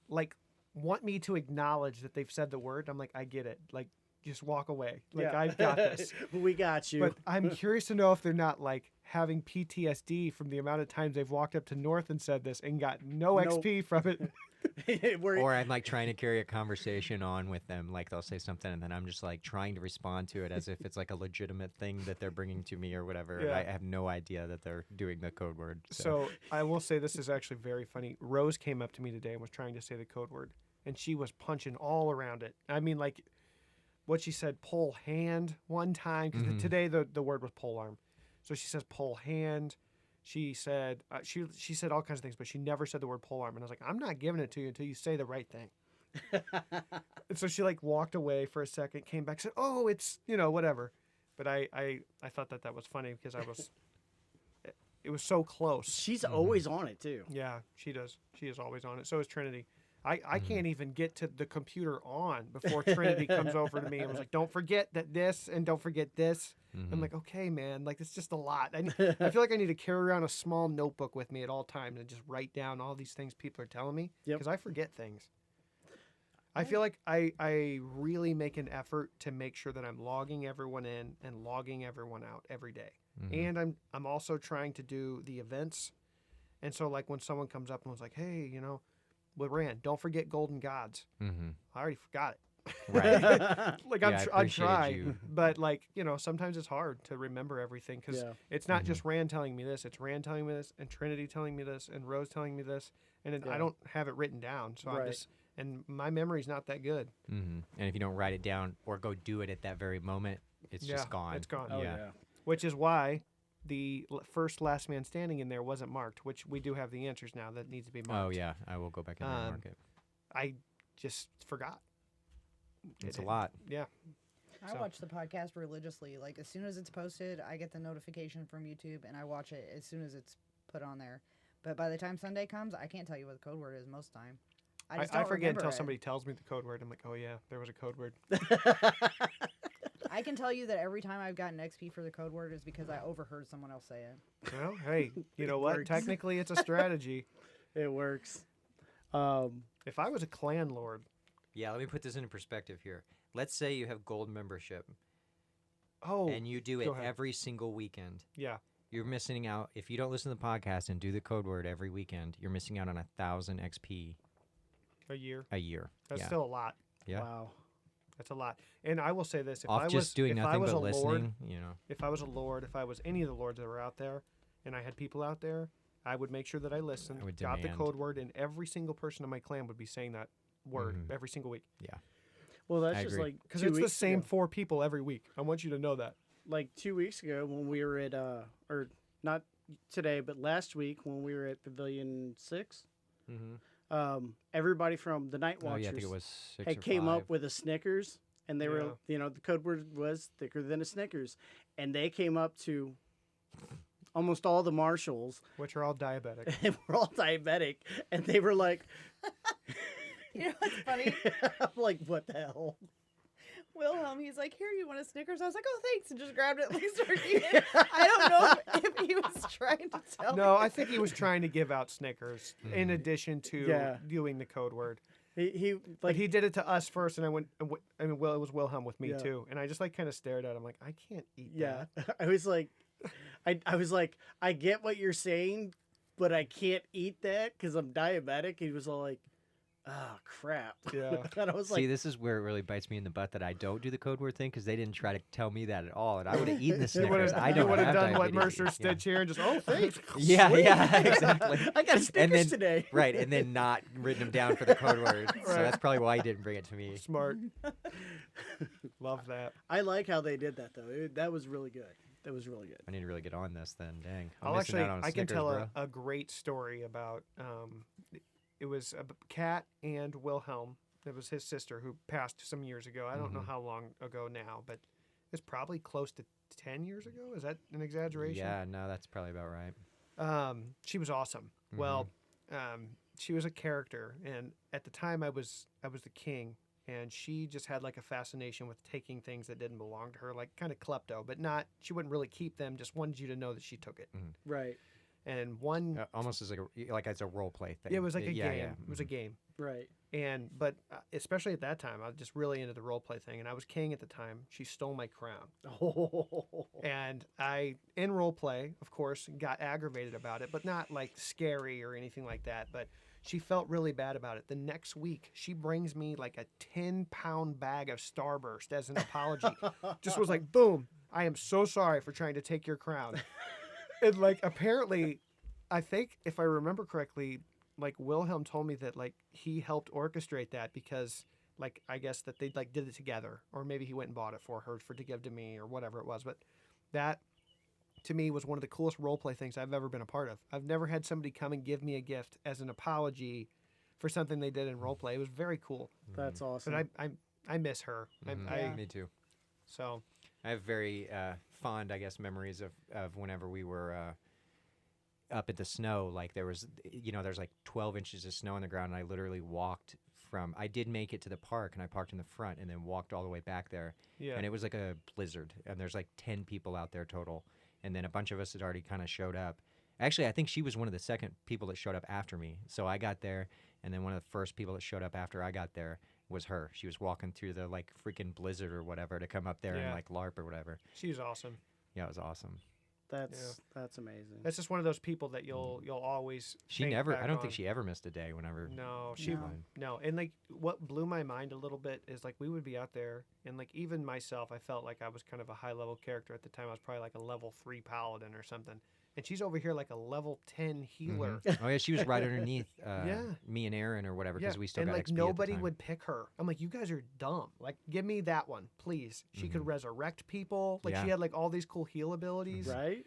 want me to acknowledge that they've said the word. I'm like, I get it. Like, just walk away. Like, Yeah. I've got this. We got you. But I'm curious to know if they're not like having PTSD from the amount of times they've walked up to North and said this and got no Nope. XP from it. Or I'm like trying to carry a conversation on with them. Like they'll say something and then I'm just like trying to respond to it as if it's like a legitimate thing that they're bringing to me or whatever. And Yeah. I have no idea that they're doing the code word. So I will say this is actually very funny. Rose came up to me today and was trying to say the code word, and she was punching all around it. I mean, like what she said, pole hand one time, because today the word was pole arm. So she says pole hand. She said she said all kinds of things, but she never said the word pole arm. And I was like, I'm not giving it to you until you say the right thing. And so she like walked away for a second, came back, said, "Oh, it's whatever." But I thought that was funny because it was so close. She's always on it too. Yeah, she does. She is always on it. So is Trinity. I can't even get to the computer on before Trinity comes over to me and was like, "Don't forget that this and don't forget this." I'm like, "Okay, man. Like it's just a lot. I feel like I need to carry around a small notebook with me at all times and just write down all these things people are telling me Yep. because I forget things. I feel like I really make an effort to make sure that I'm logging everyone in and logging everyone out every day. And I'm also trying to do the events. And so like when someone comes up and was like, "Hey, with Rand, don't forget Golden Gods." I already forgot it. Right. Like Yeah, I I'd appreciated try, you. but like sometimes it's hard to remember everything because Yeah. it's not just Rand telling me this; it's Rand telling me this, and Trinity telling me this, and Rose telling me this, and then I Yeah. don't have it written down, so I'm Right. just and my memory's not that good. And if you don't write it down or go do it at that very moment, it's just gone. It's gone. Oh yeah. yeah. Which is why the first last man standing in there wasn't marked, which we do have the answers now that needs to be marked. Oh yeah, I will go back in there and mark it. I just forgot. It's a lot. Yeah. I watch the podcast religiously. Like as soon as it's posted, I get the notification from YouTube and I watch it as soon as it's put on there. But by the time Sunday comes, I can't tell you what the code word is most time. I just I don't forget remember until it. somebody tells me the code word. I'm like, "Oh yeah, there was a code word." I can tell you that every time I've gotten XP for the code word is because I overheard someone else say it. Well, hey, you know what? works. Technically, it's a strategy. It works. If I was a clan lord, Yeah, let me put this into perspective here. Let's say you have gold membership oh, and you do it go ahead. every single weekend. yeah, You're missing out. If you don't listen to the podcast and do the code word every weekend, you're missing out on 1,000 XP a year. a year. That's yeah. still a lot. Yeah. Wow. That's a lot. And I will say this: if Off I was just doing if I nothing was but a lord, listening, if I was a lord, if I was any of the lords that were out there, and I had people out there, I would make sure that I listened, I would got the demand. code word, and every single person in my clan would be saying that word every single week. Yeah. Well, that's I just agree. like Because 2 it's the weeks same ago. 4 people every week. I want you to know that. Like 2 weeks ago when we were at or not today, but last week when we were at Pavilion 6, everybody from the Night Oh, Watchers yeah, I think it was 6 had or came 5. up with a Snickers, and they were, the code word was thicker than a Snickers, and they came up to almost all the marshals, Which are all diabetic. and we're all diabetic, and they were like, You know what's funny? I'm like, what the hell? Wilhelm, he's like, here, you want a Snickers? I was like, oh, thanks, and just grabbed it and started eating it. I don't know if he was trying to tell me. No, I think he was trying to give out Snickers in addition to Yeah. doing the code word. He But like he did it to us first, and I went. I mean, well, it was Wilhelm with me Yeah. too, and I just like kind of stared at him like, I can't eat yeah. that. I was like, I was like, I get what you're saying, but I can't eat that because I'm diabetic. He was all like, oh crap. Yeah. And I was See, like, this is where it really bites me in the butt that I don't do the code word thing because they didn't try to tell me that at all, and I would have eaten the You Snickers. I would don't have have done what diabetes. Mercer Stitch here and just thanks. Yeah, Sweet. yeah, exactly. I got a Snickers then- today. Right, and then not written them down for the code word. So Right. that's probably why he didn't bring it to me. Smart. Love that. I like how they did that though. That was really good. That was really good. I need to really get on this then. Dang, I'll missing actually, out on I can Snickers, tell bro. a great story about. It was a Kat and Wilhelm. It was his sister who passed some years ago. I don't know how long ago now, but it's probably close to 10 years ago. Is that an exaggeration? Yeah, no, that's probably about right. She was awesome. Well, she was a character, and at the time I was the king, and she just had like a fascination with taking things that didn't belong to her, like kind of klepto, but not. She wouldn't really keep them. Just wanted you to know that she took it. Right. And one, Almost as like it's a role play thing. yeah, it was like a yeah, game. Yeah. It was a game. Right. But especially at that time, I was just really into the role play thing, and I was king at the time. She stole my crown, Oh. and I, in role play, of course, got aggravated about it, but not like scary or anything like that. But she felt really bad about it. The next week, she brings me like a 10-pound bag of Starburst as an apology. Just was like, boom, I am so sorry for trying to take your crown. And like apparently, I think if I remember correctly, like Wilhelm told me that like he helped orchestrate that because like I guess that they like did it together, or maybe he went and bought it for her to give to me or whatever it was. But that to me was one of the coolest role play things I've ever been a part of. I've never had somebody come and give me a gift as an apology for something they did in role play. It was very cool. That's awesome. But I miss her. Yeah. Me too. So I have very fond, I guess, memories of whenever we were up at the snow. Like there was, there's like 12 inches of snow on the ground, and I literally walked from. I did make it to the park, and I parked in the front, and then walked all the way back there. yeah, And it was like a blizzard, and there's like 10 people out there total, and then a bunch of us had already kind of showed up. Actually, I think she was one of the second people that showed up after me. So I got there, and then one of the first people that showed up after I got there was her. She was walking through the like freaking blizzard or whatever to come up there and Yeah. like LARP or whatever. she was awesome. Yeah, it was awesome. That's amazing. That's just one of those people that you'll always. She think never. back I don't on. think she ever missed a day. Whenever. No, she No. no. And like what blew my mind a little bit is like we would be out there, and like even myself, I felt like I was kind of a high level character at the time. I was probably like a level 3 paladin or something, and she's over here like a level 10 healer. Oh yeah, she was right underneath Yeah. me and Aaron or whatever because we still and got like XP at the nobody time. would pick her. I'm like, you guys are dumb. Like, give me that one, please. She could resurrect people. Like, Yeah. she had like all these cool heal abilities. Right?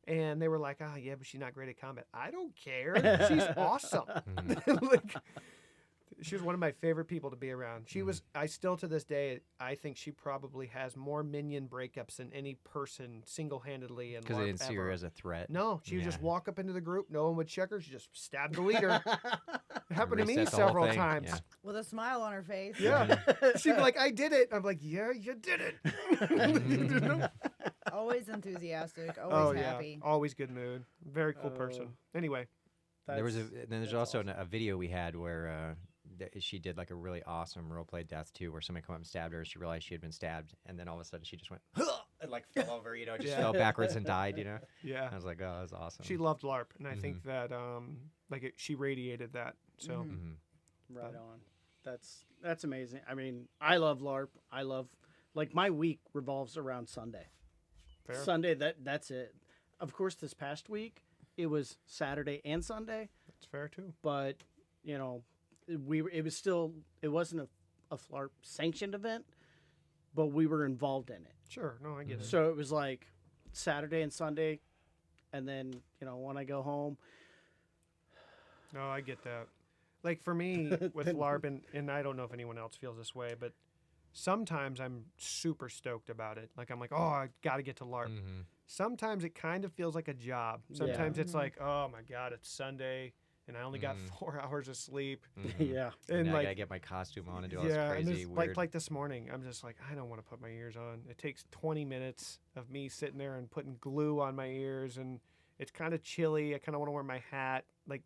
And they were like, yeah, but she's not great at combat. I don't care. She's awesome. Like, she was one of my favorite people to be around. She was, I still to this day, I think she probably has more minion breakups than any person single-handedly in Because they LARP didn't see her ever. as a threat. No, she would just Yeah. walk up into the group. No one would check her. She just stabbed the leader. It happened to me Reset the whole several thing, times. yeah. With a smile on her face. Yeah. She'd be like, I did it. I'm like, yeah, you did it. Always enthusiastic. Always happy. Yeah. Always good mood. Very cool person. Anyway. There was That's- then there's that's also awesome. a video we had where she did like a really awesome roleplay death too, where somebody come up and stabbed her. She realized she had been stabbed, and then all of a sudden she just went and like fell over, just Yeah. fell backwards and died. Yeah. I was like, oh, that was awesome. She loved LARP, and I think that she radiated that. So Right on. That's amazing. I mean, I love LARP. I love like my week revolves around Sunday. fair. Sunday that's it. Of course, this past week it was Saturday and Sunday, That's fair too. but it wasn't a Phlarp sanctioned event, but we were involved in it. Sure. No, I get it. So it was like Saturday and Sunday, and then when I go home, No, I get that. Like for me with LARP, and I don't know if anyone else feels this way, but sometimes I'm super stoked about it. Like I'm like, oh, I got to get to LARP. Sometimes it kind of feels like a job. Sometimes it's like, oh my God, it's Sunday and I only got 4 hours of sleep. Yeah. And I like, gotta get my costume on and do all yeah, this and crazy this, weird. like this morning, I'm just like, I don't want to put my ears on. It takes 20 minutes of me sitting there and putting glue on my ears, and it's kind of chilly. I kind of want to wear my hat. Like,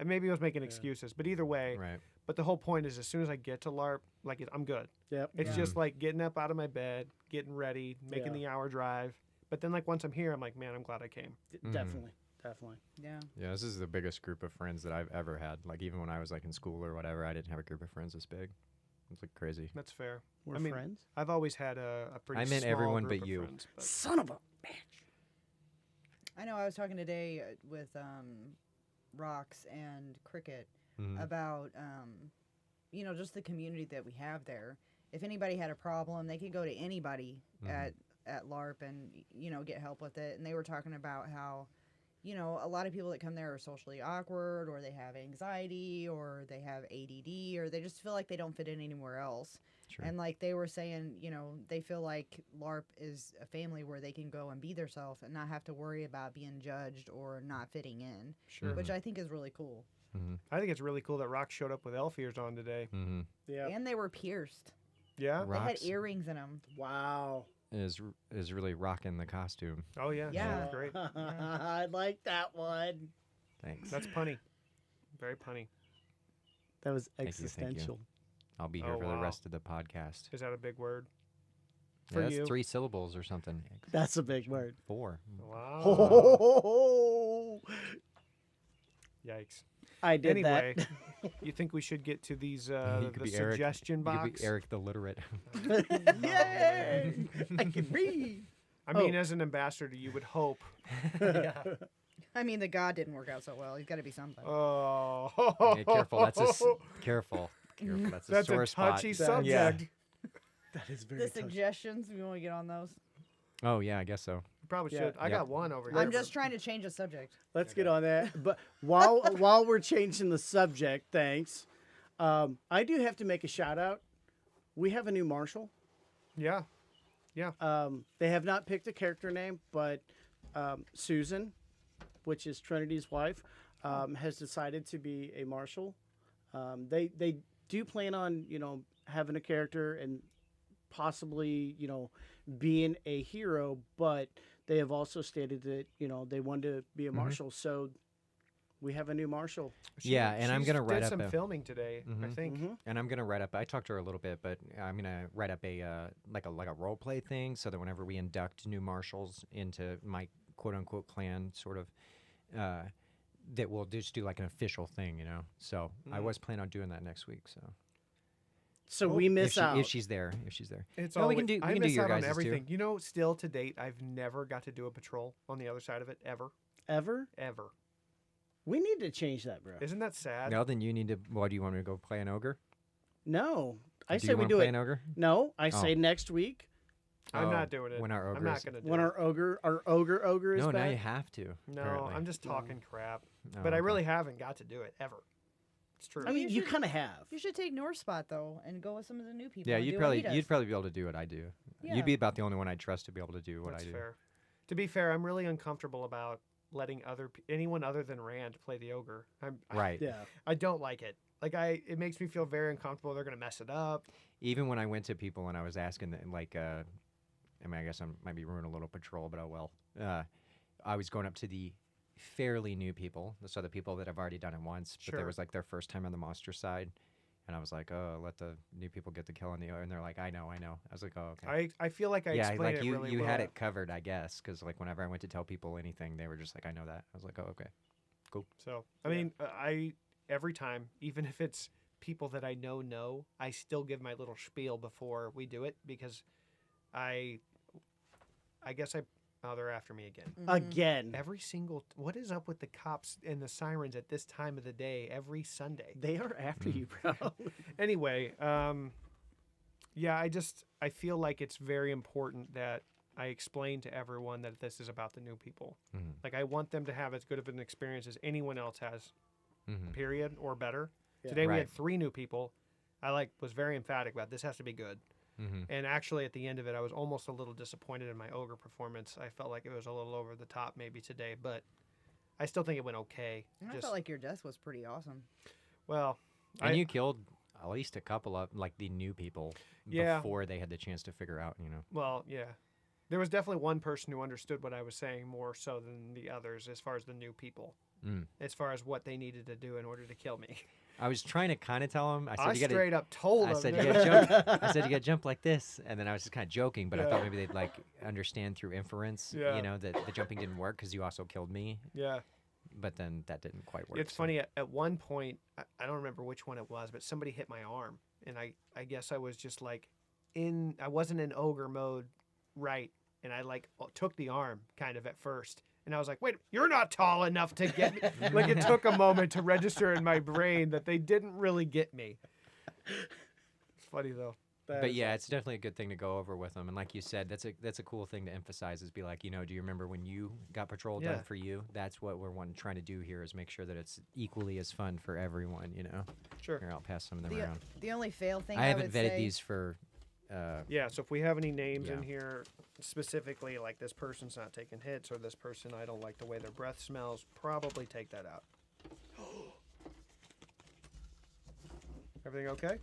maybe I was making excuses, but either way. Right. But the whole point is, as soon as I get to LARP, like, I'm good. Yep. It's just like getting up out of my bed, getting ready, making the hour drive. But then, like, once I'm here, I'm like, man, I'm glad I came. Definitely. Definitely. Yeah. Yeah, this is the biggest group of friends that I've ever had. Like, even when I was like in school or whatever, I didn't have a group of friends this big. It's like crazy. That's fair. We're I mean, friends. I've always had a pretty I meant small everyone group but of you. friends, but Son of a bitch. I know I was talking today with Rocks and Cricket about just the community that we have there. If anybody had a problem, they could go to anybody at LARP and get help with it. And they were talking about how a lot of people that come there are socially awkward, or they have anxiety, or they have ADD, or they just feel like they don't fit in anywhere else. Sure. And like they were saying, they feel like LARP is a family where they can go and be themselves and not have to worry about being judged or not fitting in. Sure. Which I think is really cool. I think it's really cool that Rock showed up with elf ears on today. Yeah. And they were pierced. Yeah. They had Rocks earrings in them. Wow. is really rocking the costume. Oh yeah. Yeah. That's great. I like that one. Thanks. That's punny. Very punny. That was Thank you, thank you. existential. I'll be here Oh, for the wow. rest of the podcast. Is that a big word? Yeah, For that's you? 3 syllables or something. That's a big word. 4. Wow. Oh, Yikes. I did Anyway, that. you think we should get to these You could the be Eric. suggestion You box? could be Eric the literate. Yay! I can read. I mean, as an ambassador, you would hope. I mean, the God didn't work out so well. He's got to be something. Oh. Hey, careful. That's careful. Careful. That's a That's sore a spot. touchy That- subject. That is very The touching. suggestions, we want to get on those. Oh yeah, I guess so. You probably Yeah. should. I Yeah. got one over here. I'm just trying to change the subject. Let's get on that. But while we're changing the subject, thanks. I do have to make a shout out. We have a new marshal. Yeah. They have not picked a character name, but Susan, which is Trinity's wife, has decided to be a marshal. They do plan on having a character and possibly being a hero, but they have also stated that they want to be a marshal. So we have a new marshal. Yeah, and I'm she's gonna write did up some a- filming today. I think. And I'm gonna write up. I talked to her a little bit, but I'm gonna write up a like a role play thing, so that whenever we induct new marshals into my quote unquote clan, sort of, that we'll just do like an official thing, So I was planning on doing that next week. So We miss out. if she's there. It's No, we can do- we I can do miss your out on guys' too. everything. Still to date, I've never got to do a patrol on the other side of it ever. Ever? We need to change that, bro. Isn't that sad? Now then, you need to. What do you want me to go play an ogre? No, I do say you we wanna do play it. an ogre? No, I say next week I'm Oh, not doing it. when our I'm ogre not is- gonna do when it. our ogre is No, back. now you have to. No, apparently. I'm just talking crap. Oh, But I okay. really haven't got to do it ever. It's true. I mean, You you should- kind of have. You should take North's spot, though, and go with some of the new people. Yeah, and you'd do what he probably does. be able to do what I do. Yeah. You'd be about the only one I trust to be able to do what That's I do. fair. To be fair, I'm really uncomfortable about letting anyone other than Rand play the ogre. Right. Yeah. I don't like it. It makes me feel very uncomfortable. They're gonna mess it up. Even when I went to people and I was asking them, like, I guess I might be ruining a little patrol, but oh well. I was going up to the fairly new people, so the people that have already done it once, but Sure. there was like their first time on the monster side, and I was like, oh, let the new people get the kill on the ogre, and they're like, I know. I was like, oh, okay. I feel like I yeah, explained like it you really you well. had it covered, I guess, because like whenever I went to tell people anything, they were just like, I know that. I was like, oh, okay. So I mean, every time, even if it's people that I know, I still give my little spiel before we do it because I guess oh, they're after me again. Again, Every single what is up with the cops and the sirens at this time of the day every Sunday? they are after you, bro. Anyway, yeah, I feel like it's very important that I explain to everyone that this is about the new people. Mhm. Like I want them to have as good of an experience as anyone else has, Mhm. period, or better. Yeah. Today we Right. had 3 new people. I was very emphatic about this has to be good. Mm-hmm. And actually at the end of it, I was almost a little disappointed in my ogre performance. I felt like it was a little over the top maybe today, but I still think it went okay. I felt like your death was pretty awesome. Well, And you killed at least a couple of like the new people Yeah. before they had the chance to figure out, Well, yeah. There was definitely one person who understood what I was saying more so than the others as far as the new people. As far as what they needed to do in order to kill me. I was trying to kind of tell him. I said, I you gotta, straight up told I them. said, you gotta jump. I said, you gotta jump like this. And then I was just kind of joking, but I Yeah. thought maybe they'd like understand through inference, Yeah. that the jumping didn't work because you also killed me. Yeah. But then that didn't quite work. It's so- funny, at one point, I don't remember which one it was, but somebody hit my arm. And I guess I was just like I wasn't in ogre mode right. And I like took the arm kind of at first. And I was like, wait, you're not tall enough to get me. Like it took a moment to register in my brain that they didn't really get me. It's funny though. But yeah, it's definitely a good thing to go over with them. And like you said, that's a cool thing to emphasize is be like, do you remember when you got patrol Yeah. done for you? That's what we're trying to do here is make sure that it's equally as fun for everyone, Sure. Here, I'll pass some of them around. The only fail thing I haven't would vetted say, these for... Yeah, so if we have any names in Yeah. here specifically, like this person's not taking hits or this person, I don't like the way their breath smells, probably take that out. Everything okay?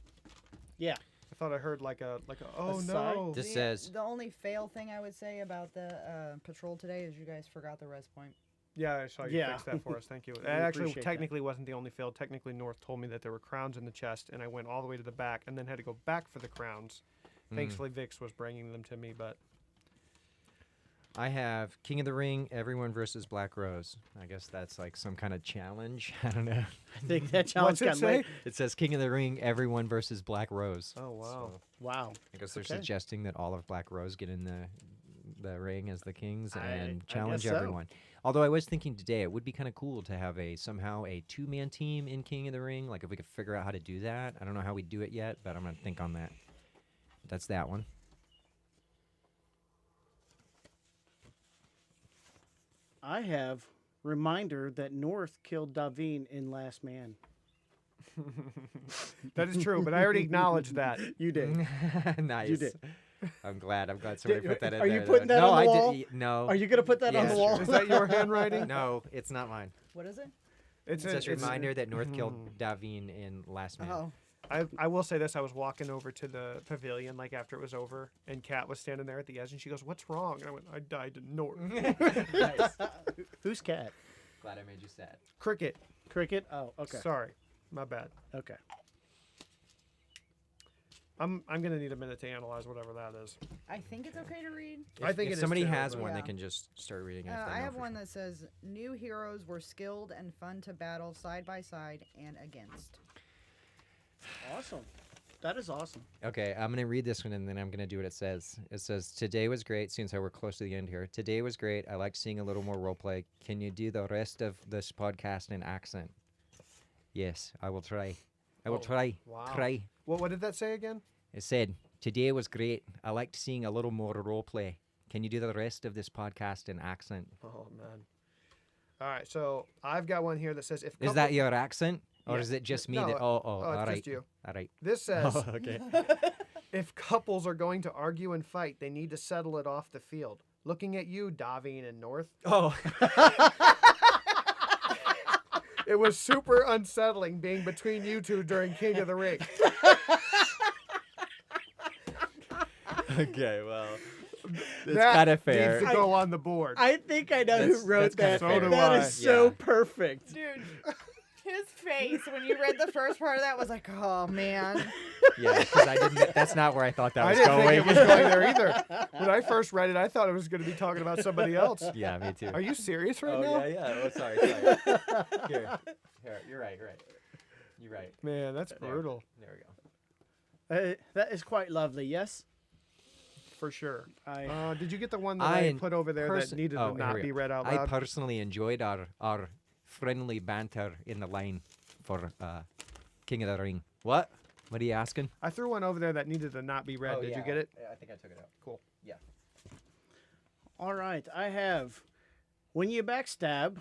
Yeah. I thought I heard like a oh sigh? no. This says... the only fail thing I would say about the patrol today is you guys forgot the res point. Yeah, I saw you Yeah. fix that for us. Thank you. It We actually appreciate that. technically wasn't the only fail. Technically, North told me that there were crowns in the chest, and I went all the way to the back and then had to go back for the crowns. Thankfully, Vix was bringing them to me, but I have King of the Ring, everyone versus Black Rose. I guess that's like some kind of challenge. I don't know. I think that challenge what's it got late. say? It says King of the Ring, everyone versus Black Rose. Oh wow. So Wow. I guess they're Okay. suggesting that all of Black Rose get in the ring as the kings and I challenge guess so. everyone. Although I was thinking today it would be kind of cool to have somehow a two-man team in King of the Ring. Like if we could figure out how to do that. I don't know how we do it yet, but I'm gonna think on that. That's that one. I have reminder that North killed Daveen in Last Man. That is true, but I already acknowledged that. You did. Nice. You did. I'm glad somebody put that in are there. you putting that no, on the I wall? did. No. Are you gonna put that on Yeah, the wall? sure. Is that your handwriting? No, it's not mine. What is it? It's a reminder that North killed Daveen in Last Man. Oh, I will say this. I was walking over to the pavilion like after it was over, and Kat was standing there at the edge, and she goes, "What's wrong?" And I went, "I died in North." Nice. Who's cat? Glad I made you sad. Cricket. Cricket. Oh, okay. Sorry, my bad. Okay. I'm gonna need a minute to analyze whatever that is. I think it's okay to read. I think if it is somebody too, has but- one, they Yeah. can just start reading it. if they I know have for one sure. that says new heroes were skilled and fun to battle side by side and against. Awesome. That is awesome. Okay, I'm going to read this one and then I'm going to do what it says. It says, today was great. Since we're close to the end here. Today was great. I like seeing a little more roleplay. Can you do the rest of this podcast in accent? Yes, I will try. I will Oh, try. wow. Try. What did that say again? It said, today was great. I liked seeing a little more roleplay. Can you do the rest of this podcast in accent? Oh man. All right, so I've got one here that says if Is that your accent? Or Yeah. is it just me No, that... it's all right. just you. All right. This says Oh, okay. if couples are going to argue and fight, they need to settle it off the field. Looking at you, Daveen and North. Oh. It was super unsettling being between you two during King of the Ring. Okay, well... It's That kind of fair. needs to go on the board. I think I know That's- who wrote that's that. kinda fair. That So do is so Yeah. perfect. Dude, his face when you read the first part of that was like, oh man. Yeah, because I didn't. That's not where I thought that I was didn't going. think it was going there either. When I first read it, I thought it was going to be talking about somebody else. Yeah, me too. Are you serious right Oh now? yeah. Oh, sorry. Here, you're right. You're right. Man, that's There. brutal. There we go. That is quite lovely. Yes. For sure. I. Did you get the one that I I put over there that needed oh, to here not we be go. read out I loud? personally enjoyed our friendly banter in the line for King of the Ring. What? What are you asking? I threw one over there that needed to not be read. Oh, Did yeah, you get it? I think I took it out. Cool. Yeah. All right. I have. When you backstab,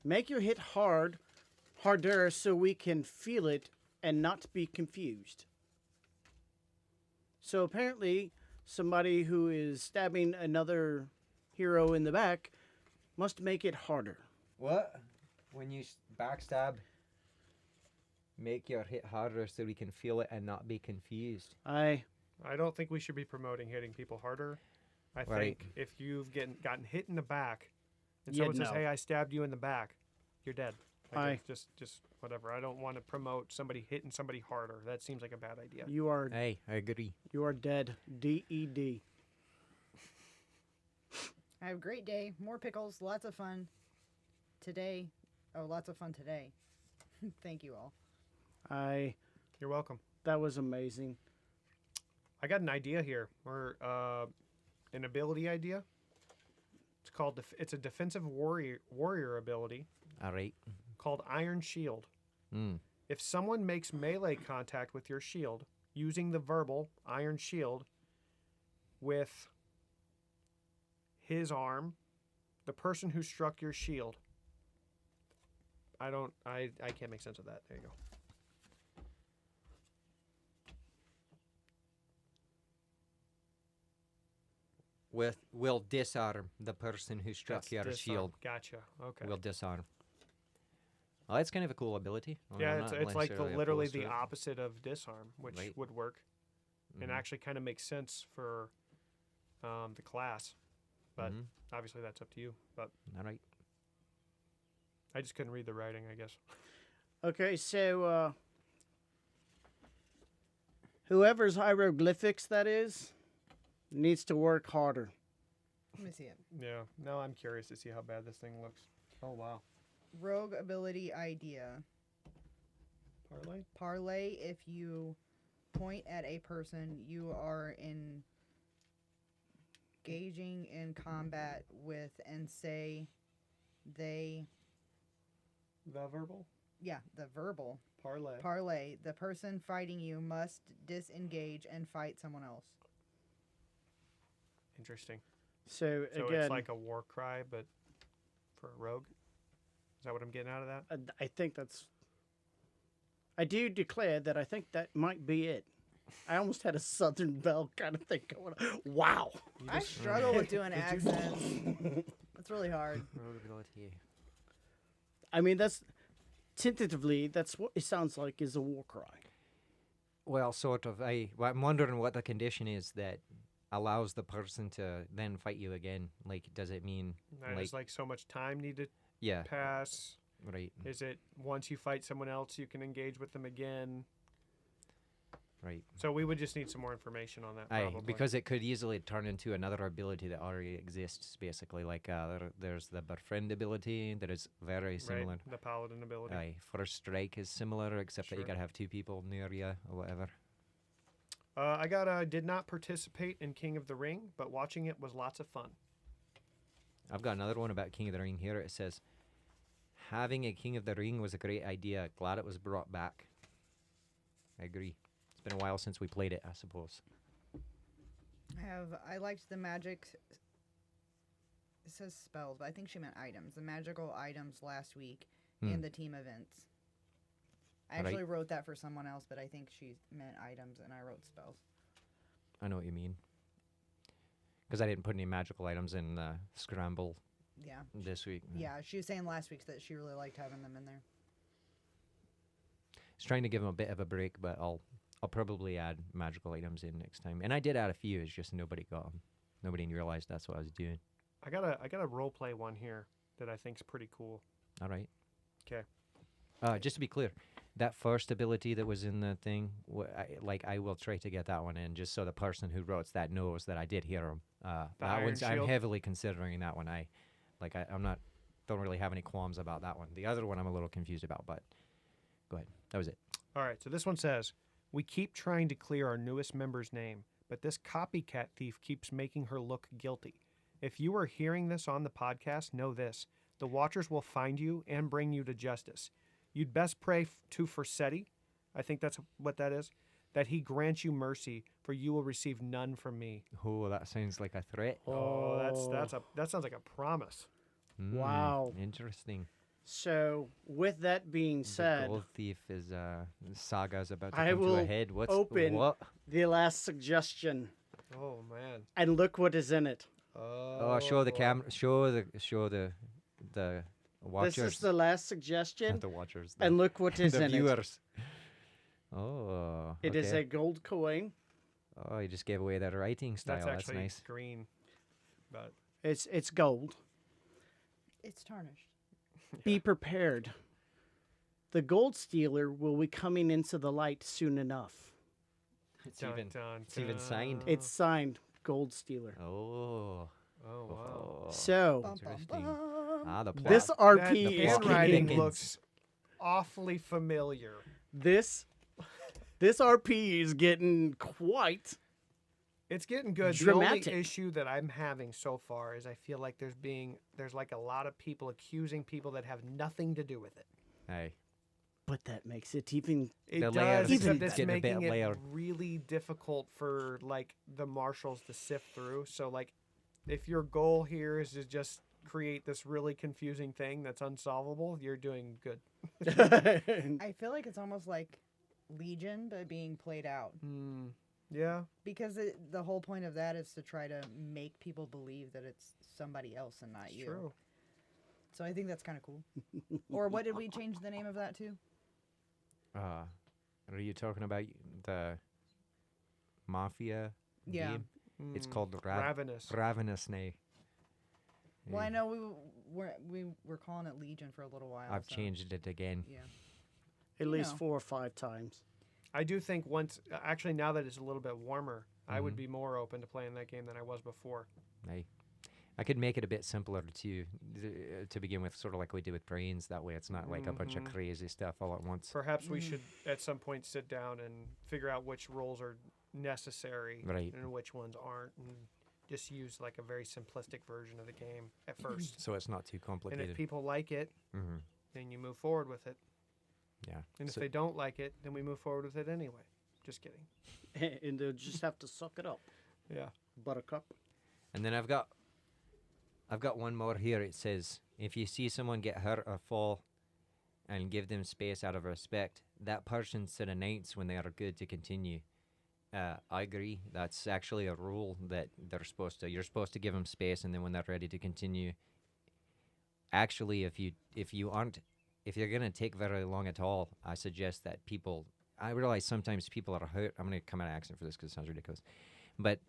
make your hit harder, so we can feel it and not be confused. So apparently, somebody who is stabbing another hero in the back must make it harder. What? When you backstab, make your hit harder so we can feel it and not be confused. I don't think we should be promoting hitting people harder. I Right. think if you've gotten hit in the back, and Yeah, someone says, no. "Hey, I stabbed you in the back," you're dead. Aye. Just whatever. I don't want to promote somebody hitting somebody harder. That seems like a bad idea. you are Hey, I agree. dead. DED. I have a great day. More pickles. Lots of fun today. Oh, lots of fun today. Thank you all. You're welcome. That was amazing. I got an idea here, or an ability idea. It's called. It's a defensive warrior ability All right. called Iron Shield. Mm. If someone makes melee contact with your shield using the verbal Iron Shield with his arm, the person who struck your shield. I can't make sense of that. There you go. Will disarm the person who struck That's your disarm. shield. Gotcha. Okay. Will disarm. Well, that's kind of a cool ability. I mean, Yeah, I'm it's not like necessarily literally opposed to the it. opposite of disarm, which Right. would work and Mhm. actually kind of makes sense for the class. But Mhm. obviously that's up to you. But All right. I just couldn't read the writing, I guess. Okay, so whoever's hieroglyphics that is needs to work harder. Let me see it. Yeah. Now I'm curious to see how bad this thing looks. Oh wow. Rogue ability idea. Parlay? Parlay. If you point at a person you are engaging in combat with and say they, The verbal? yeah, the verbal. Parlay. Parlay. The person fighting you must disengage and fight someone else. Interesting. So, So again, it's like a war cry, but for a rogue? Is that what I'm getting out of that? I think that's. I do declare that I think that might be it. I almost had a Southern Belle kind of thing going on. Wow. I struggle with doing accents. It's really hard. Rogue ability. I mean, that's tentatively, that's what it sounds like is a war cry. Well, sort of. I'm wondering what the condition is that allows the person to then fight you again. Like, does it mean Is like so much time need to yeah, pass? right, Is it once you fight someone else, you can engage with them again? right. So we would just need some more information on that. Aye, Probably. because it could easily turn into another ability that already exists. Basically, like there's the befriend ability that is very similar. Right, the paladin ability. Aye, first strike is similar, except that you Sure. gotta have two people near you or whatever. I did not participate in King of the Ring, but watching it was lots of fun. I've got another one about King of the Ring here. It says, having a King of the Ring was a great idea. Glad it was brought back. I agree. It's been a while since we played it, I suppose. I liked the magic. It says spells, but I think she meant items. The magical items last week and the team events. I Right. actually wrote that for someone else, but I think she meant items and I wrote spells. I know what you mean. Because I didn't put any magical items in the scramble Yeah. this week. Yeah, she was saying last week that she really liked having them in there. I was trying to give them a bit of a break, but I'll probably add magical items in next time. And I did add a few. It's just nobody got them. Nobody realized that's what I was doing. I got a role play one here that I think's pretty cool. All right. 'Kay. Just to be clear, that first ability that was in the thing, I will try to get that one in, just so the person who wrote that knows that I did hear him. That Iron one's, I'm Shield? heavily considering that one. I'm not, don't really have any qualms about that one. The other one I'm a little confused about, but go ahead. That was it. All right, so this one says, we keep trying to clear our newest member's name, but this copycat thief keeps making her look guilty. If you are hearing this on the podcast, know this. The Watchers will find you and bring you to justice. You'd best pray to Forsetti, I think that's what that is, that he grants you mercy, for you will receive none from me. Oh, that sounds like a threat. Oh, that sounds like a promise. Wow. Interesting. So, with that being The said, gold thief is saga's about to I come to a will head. What's open what? the last suggestion, Oh man. and look what is in it. Oh, show the camera. Show the Watchers. This is the last suggestion, the watchers. and look what is the in it. viewers. Oh, It is okay. a gold coin. Oh, you just gave away that writing style. That's That's actually nice. green, but It's gold. It's tarnished. Be prepared. The gold stealer will be coming into the light soon enough. It's dun, even. dun, it's even signed. dun. It's signed Gold Stealer. Oh. Oh wow. Oh. So Bum, bum, Interesting. bum. Ah, the plot. this That RP is handwriting Dickens. looks awfully familiar. this RP is getting quite. It's getting good. Dramatic. The only issue that I'm having so far is I feel like there's like a lot of people accusing people that have nothing to do with it. Hey. But that makes it even. It The does, layers except is it's getting a bit making it layered. really difficult for like the marshals to sift through. So like, if your goal here is to just create this really confusing thing that's unsolvable, you're doing good. I feel like it's almost like Legion, but being played out. Yeah. Because the whole point of that is to try to make people believe that it's somebody else and not you. True. So I think that's kind of cool. Or what did we change the name of that to? Are you talking about the mafia Yeah. game? It's Mm, called Ravenous. Ravenous Nay. Well, I know we were calling it Legion for a little while. I've so, changed it again. Yeah. At least No. 4 or 5 times. I do think actually now that it's a little bit warmer, I would be more open to playing that game than I was before. I could make it a bit simpler to begin with, sort of like we did with Brains. That way it's not like a bunch of crazy stuff all at once. Perhaps we should at some point sit down and figure out which roles are necessary Right. and which ones aren't, and just use like a very simplistic version of the game at first. So it's not too And complicated. if people like it, Mm-hmm. then you move forward with it. Yeah. And if So- they don't like it, then we move forward with it anyway. Just kidding. And they'll just have to suck it up. Yeah. Buttercup. And then I've got one more here. It says, if you see someone get hurt or fall and give them space out of respect, that person should announce when they are good to continue. I agree. That's actually a rule that you're supposed to give them space, and then when they're ready to continue. Actually, if you're gonna take very long at all, I suggest that I realize sometimes people are hurt. I'm gonna come out of accent for this because it sounds ridiculous, but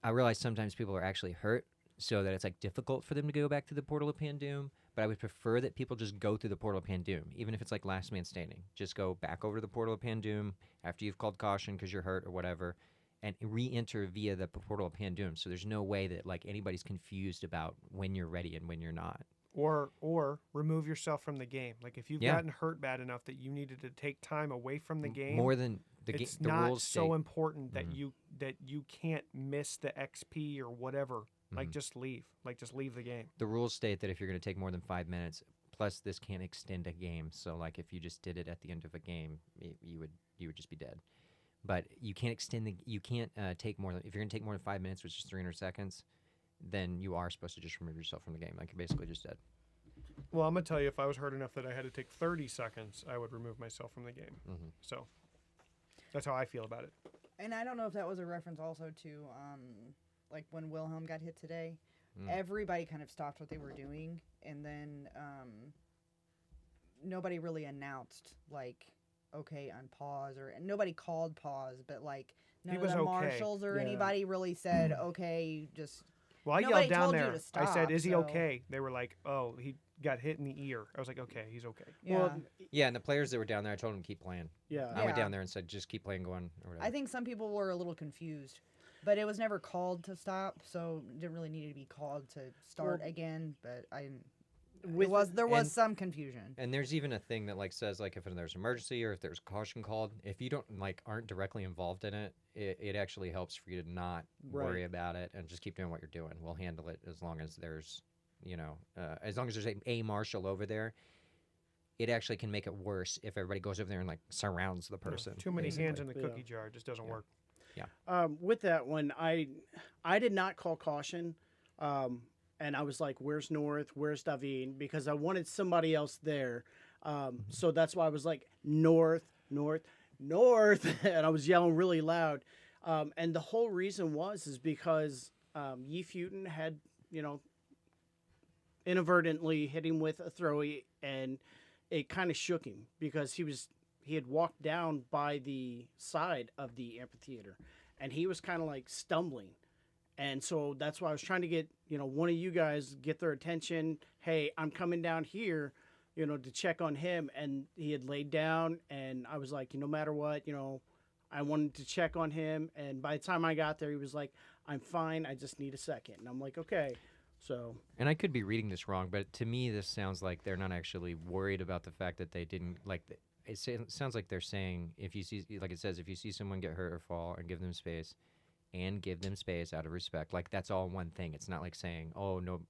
I realize sometimes people are actually hurt, so that it's like difficult for them to go back to the Portal of Pandoom. But I would prefer that people just go through the Portal of Pandoom, even if it's like last man standing. Just go back over to the Portal of Pandoom after you've called caution because you're hurt or whatever, and re-enter via the Portal of Pandoom. So there's no way that like anybody's confused about when you're ready and when you're not. Or remove yourself from the game. Like if you've Yeah. gotten hurt bad enough that you needed to take time away from the game, More than the it's the not rules so state. important that Mhm. you can't miss the XP or whatever. Like just leave. Like just leave the game. The rules state that if you're going to take more than 5 minutes, plus this can't extend a game. So like if you just did it at the end of a game, you would just be dead. But you can't take more than, if you're going to take more than 5 minutes, which is 300 seconds, then you are supposed to just remove yourself from the game. Like you're basically just dead. Well, I'm gonna tell you, if I was hurt enough that I had to take 30 seconds, I would remove myself from the game. Mhm. So that's how I feel about it. And I don't know if that was a reference also to like when Wilhelm got hit today. Everybody kind of stopped what they were doing, and then nobody really announced like, okay, unpause, or and nobody called pause, but like none of was the okay. marshals or Yeah. anybody really said, okay, just Well, I Nobody yelled down told you there. to I said, stop, "Is he so- okay?" They were like, "Oh, he got hit in the ear." I was like, "Okay, he's okay." yeah. Well, Yeah, and the players that were down there, I told them to keep playing. yeah. I went Yeah. down there and said, just keep playing, going, or whatever. I think some people were a little confused, but it was never called to stop, so it didn't really need to be called to start Well, again. But with there was and- some confusion. And there's even a thing that like says like if there's emergency or if there's caution called, if you don't aren't directly involved in it, it actually helps for you to not worry about it and just keep doing what you're doing. We'll handle it as long as there's as long as there's a marshal over there. It actually can make it worse if everybody goes over there and like surrounds the person. Too many hands in the basically. cookie jar. It just doesn't work. With that one, I did not call caution, and I was like, "Where's North? Where's Daveen?" Because I wanted somebody else there. So that's why I was like, "North, North, North," and I was yelling really loud. And the whole reason is because Yi Futen had inadvertently hit him with a throwy, and it kind of shook him because he had walked down by the side of the amphitheater, and he was kind of like stumbling. And so that's why I was trying to get, one of you guys, get their attention. Hey, I'm coming down here, to check on him. And he had laid down, and I was like, no matter what, I wanted to check on him. And by the time I got there, he was like, I'm fine. I just need a second. And I'm like, okay. So. And I could be reading this wrong, but to me, this sounds like they're not actually worried about the fact that they didn't it sounds like they're saying, if you see, like it says, if you see someone get hurt or fall, and give them space out of respect. Like, that's all one thing. It's not like saying, oh, no,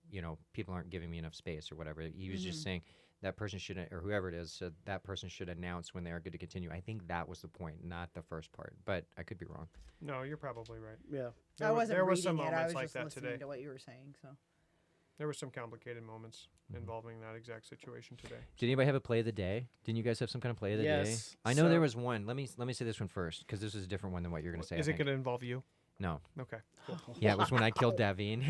people aren't giving me enough space or whatever. He was just saying that person should, or whoever it is, so that person should announce when they are good to continue. I think that was the point, not the first part. But I could be wrong. No, you're probably right. Yeah. I wasn't reading some it. I moments was like just that listening today. to what you were saying. So There were some complicated moments involving that exact situation today. Did anybody have a play of the day? Didn't you guys have some kind of play of the day? Yes. I know there was one. Let me say this one first, because this is a different one than what you're going to say. Is it going to involve you? No. Okay. Cool. Yeah, it was when I killed Daveen.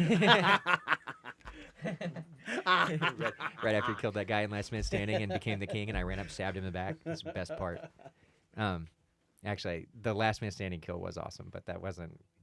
right after he killed that guy in Last Man Standing and became the king, and I ran up, stabbed him in the back. That's the best part. Actually, the Last Man Standing kill was awesome, but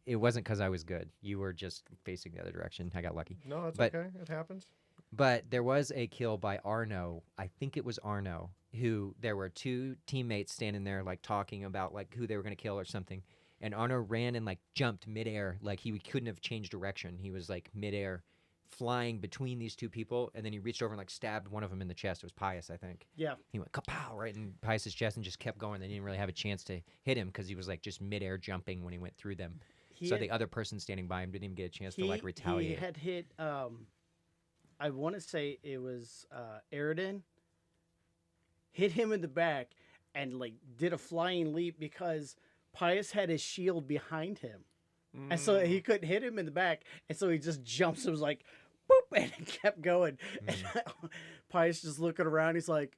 it wasn't because I was good. You were just facing the other direction. I got lucky. No, that's okay. It happens. But there was a kill by Arno. I think it was Arno, who there were two teammates standing there, like, talking about, like, who they were going to kill or something. And Arno ran and, like, jumped midair. Like, he couldn't have changed direction. He was, like, midair, flying between these two people. And then he reached over and, like, stabbed one of them in the chest. It was Pius, I think. Yeah. He went kapow right in Pius's chest and just kept going. They didn't really have a chance to hit him because he was, like, just midair jumping when he went through them. The other person standing by him didn't even get a chance to, like, retaliate. He had hit, I want to say it was Aridin, hit him in the back and, like, did a flying leap because Pius had his shield behind him. And so he couldn't hit him in the back. And so he just jumps and was like, boop, and it kept going. And Pius just looking around. He's like,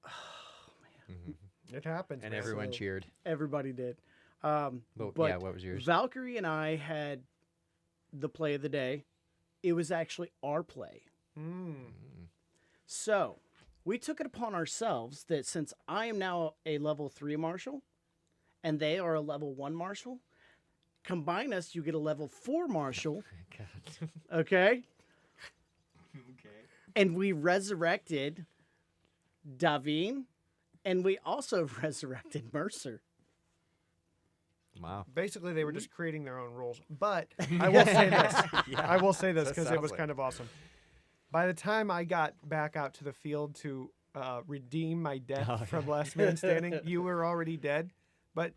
oh, man. It happens. And man. everyone cheered. Everybody did. But yeah, what was yours? Valkyrie and I had the play of the day. It was actually our play. So we took it upon ourselves that since I am now a level 3 marshal and they are a level 1 marshal, combine us, you get a level 4 marshal. Okay? And we resurrected Daveen, and we also resurrected Mercer. Wow. Basically, they were just creating their own rules. But I will say this. I will say this That because it sounds was like- kind of awesome. By the time I got back out to the field to redeem my death from Last Man Standing, you were already dead. But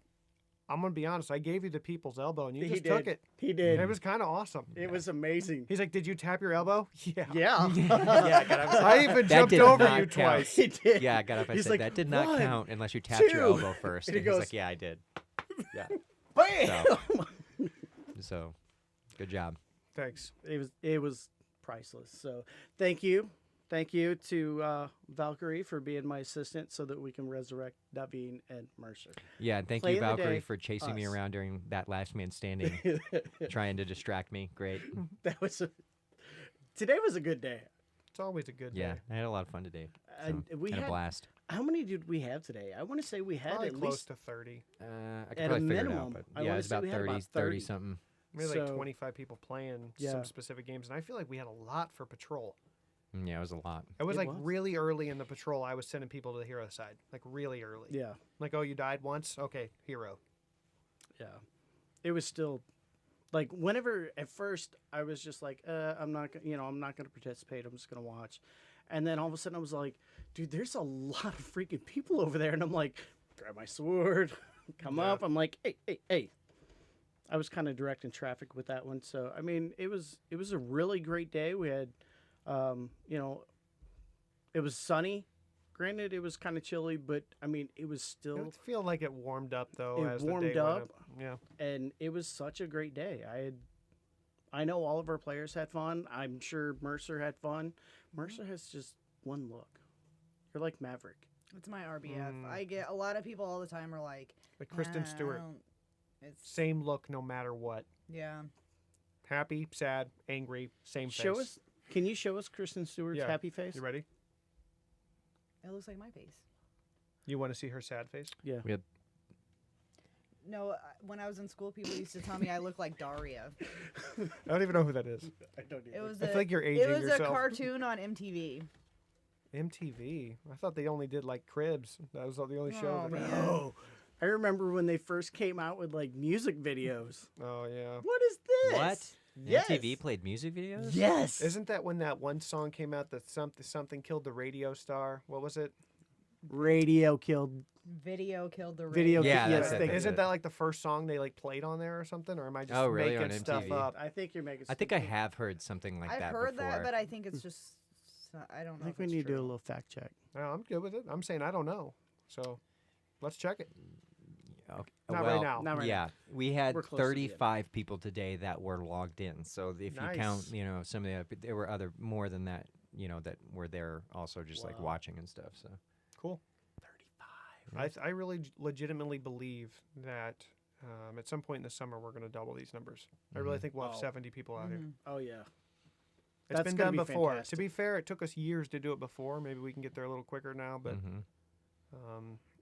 I'm going to be honest. I gave you the people's elbow, and you just took it. He did. It was kind of awesome. It was amazing. He's like, did you tap your elbow? Yeah. Yeah. I even jumped did over not you count. twice. He did. Yeah, I got up. I He's said like, that did not 1, count unless you tapped your 2. elbow first. And And he he's goes, like, yeah, I did. Yeah. Bam! So, good job. Thanks. It was priceless. So thank you to Valkyrie for being my assistant so that we can resurrect Daveen and Mercer. Yeah, and thank Play you, of the Valkyrie, day, for chasing me us. around during that Last Man Standing, trying to distract me. Great. Today was a good day. It's always a good Yeah, day. I had a lot of fun today. So, And we had a had- blast. How many did we have today? I want to say we had Probably at close least to 30. I could At a probably figure it out, minimum, but I yeah, wanna it was say about we had 30, about 30 30. something. We had like So- 25 people playing Yeah. some specific games, and I feel like we had a lot for patrol. Yeah, it was a lot. It was It like was. really early in the patrol. I was sending people to the hero side, like really early. Yeah. Like, oh, you died once? Okay, hero. Yeah. It was still like whenever at first I was just like, I'm not going to participate. I'm just going to watch. And then all of a sudden I was like, dude, there's a lot of freaking people over there. And I'm like, grab my sword, come Yeah. up. I'm like, hey. I was kind of directing traffic with that one. So, I mean, it was a really great day. We had, it was sunny. Granted, it was kind of chilly, but I mean, it was still, It feel like it warmed up though. It as the warmed day went up. Yeah. and it was such a great day. I know all of our players had fun. I'm sure Mercer had fun. Mercer has just one look. You're like Maverick. it's my RBF. I get a lot of people all the time are like, Like Kristen "Ah, I Stewart, don't-" It's same look no matter what. yeah. Happy, sad, angry, same face. Can you show us Kristen Stewart's Yeah. happy face? You ready? It looks like my face. You want to see her sad face? Yeah. We had No, when I was in school, people used to tell me I look like Daria. I don't even know who that is. I don't It was I a, feel like you're it aging was a yourself. cartoon on MTV. MTV. I thought they only did like Cribs. That was the only show. Oh, that man. Oh, I remember when they first came out with like music videos. Oh yeah. What is this? what? Yes. MTV played music videos? Yes. Isn't that when that one song came out that something killed the radio star? What was it? Radio killed. Video killed the Video. radio. Yeah, yes, that's it. thank you. Isn't that like the first song they like played on there or something? Or am I just Oh, really? making On stuff MTV? up? I think you're making. I think I stupid- have heard something like I've that heard before. that, but I think it's just I don't know. I think if we it's need to do a true. little fact check. No, I'm good with it. I'm saying I don't know. So let's check it. Okay. Not well, right now. Not right yeah, we had We're close to the end. 35 people today that were logged in. So if you count, Nice. some of the there were more than that, that were there also just like Wow. watching and stuff. So Cool. 35. I really legitimately believe that at some point in the summer we're going to double these numbers. I really Mhm. think we'll have Oh. 70 people out here. Mhm. Oh yeah. It's That's been gonna done be before. fantastic. To be fair, it took us years to do it before. Maybe we can get there a little quicker now, but mhm.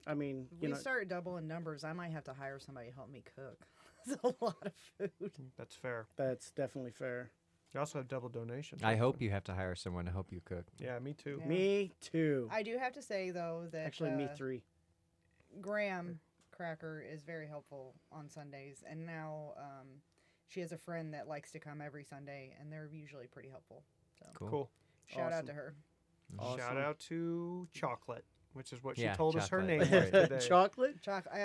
I mean, If we start doubling numbers, I might have to hire somebody to help me cook. It's a lot of food. that's fair. that's definitely fair. You also have double donations. I hope you have to hire someone to help you cook. Yeah, me too. Yeah. Me too. I do have to say though that Actually, me 3. Graham Cracker is very helpful on Sundays, and now she has a friend that likes to come every Sunday, and they're usually pretty helpful. So Cool. shout out Awesome. to her. Awesome. Shout out to Chocolate, which is what she Yeah, told us her Chocolate. name was Right. today. Chocolate. I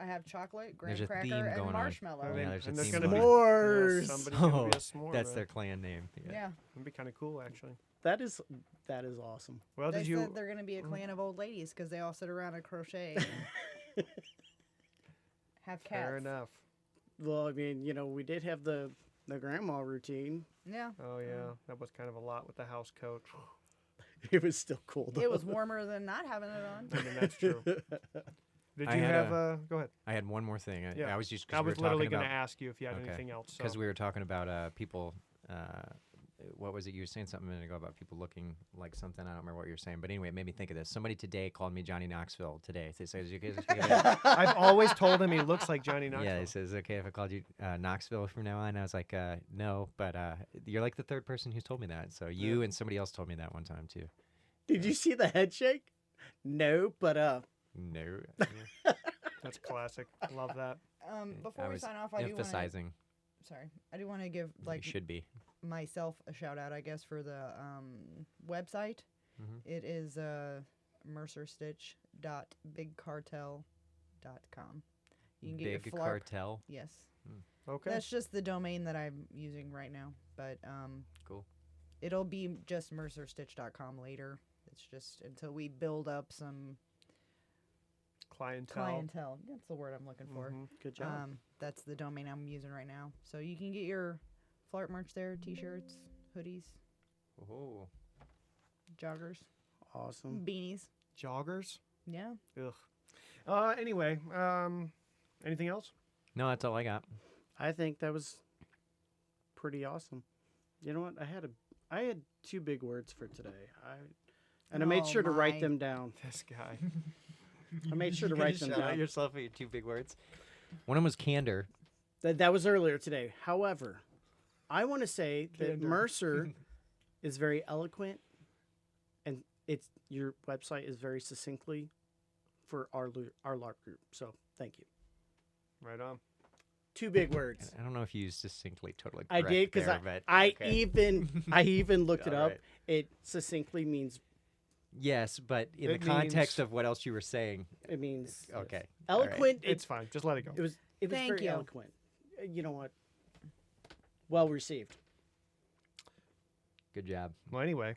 have chocolate, graham There's a cracker, theme and going on. marshmallow. I Yeah, mean, there's a and there's theme gonna be going on. S'mores. yeah, somebody's gonna be a Oh, s'more. That's man. their clan name. Yeah, That'd be kind of cool, actually. That is awesome. Well, they did you? said they're going to be a clan of old ladies because they all sit around and crochet. And have cats. Fair enough. Well, I mean, we did have the grandma routine. Yeah, Oh yeah, that was kind of a lot with the house coat. It was still cold. it was warmer than not having it on. I mean, that's true. Did I you had have go ahead. I had one more thing. Yeah. I was just I because we was were literally talking going to about ask you if you had Okay. anything else. because So. we were talking about people. What was it? You were saying something a minute ago about people looking like something. I don't remember what you were saying, but anyway, it made me think of this. Somebody today called me Johnny Knoxville today. They said, "Is it okay?" I've always told him he looks like Johnny Knoxville. Yeah, he says, "Okay if I called you Knoxville from now on?" And I was like, "No, but you're like the third person who's told me that." So you and somebody else told me that one time too. Did you see the head shake? No, but No, That's classic. Love that. Before I we was sign off, I do want to give you should be. myself a shout out, I guess, for the website. Mhm. It is mercerstitch.bigcartel.com. You can get Big your Phlarp. cartel. Yes, Okay. that's just the domain that I'm using right now. But Cool. it'll be just mercerstitch.com later. It's just until we build up some clientele. That's the word I'm looking for. Mhm. good job. That's the domain I'm using right now. So you can get your Phlarp merch there: t-shirts, hoodies, Oh, joggers, Awesome. beanies. Joggers. Yeah. Ugh. Anyway. Anything else? no, that's all I got. I think that was pretty awesome. You know what? I had 2 big words for today. I made Oh, sure to write my. them down. This guy. I made sure to write them Shout out down. yourself for your 2 big words. One of them was candor. That was earlier today. However, I want to say that Candor. Mercer is very eloquent, and your website is very succinctly for our LARP group. So thank you. Right on. 2 big words. I don't know if you used succinctly totally I correct did because there, but I okay. even looked it All up. right. It succinctly means Yes, but in It the context means- of what else you were saying. it means Okay. all right. eloquent. It's fine. Just let it go. It was Thank very you. eloquent. You know what? Well received. Good job. Well, anyway,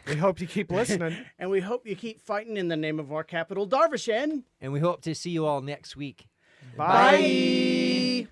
we hope you keep listening. And we hope you keep fighting in the name of our capital, Darvishen. And we hope to see you all next week. Bye.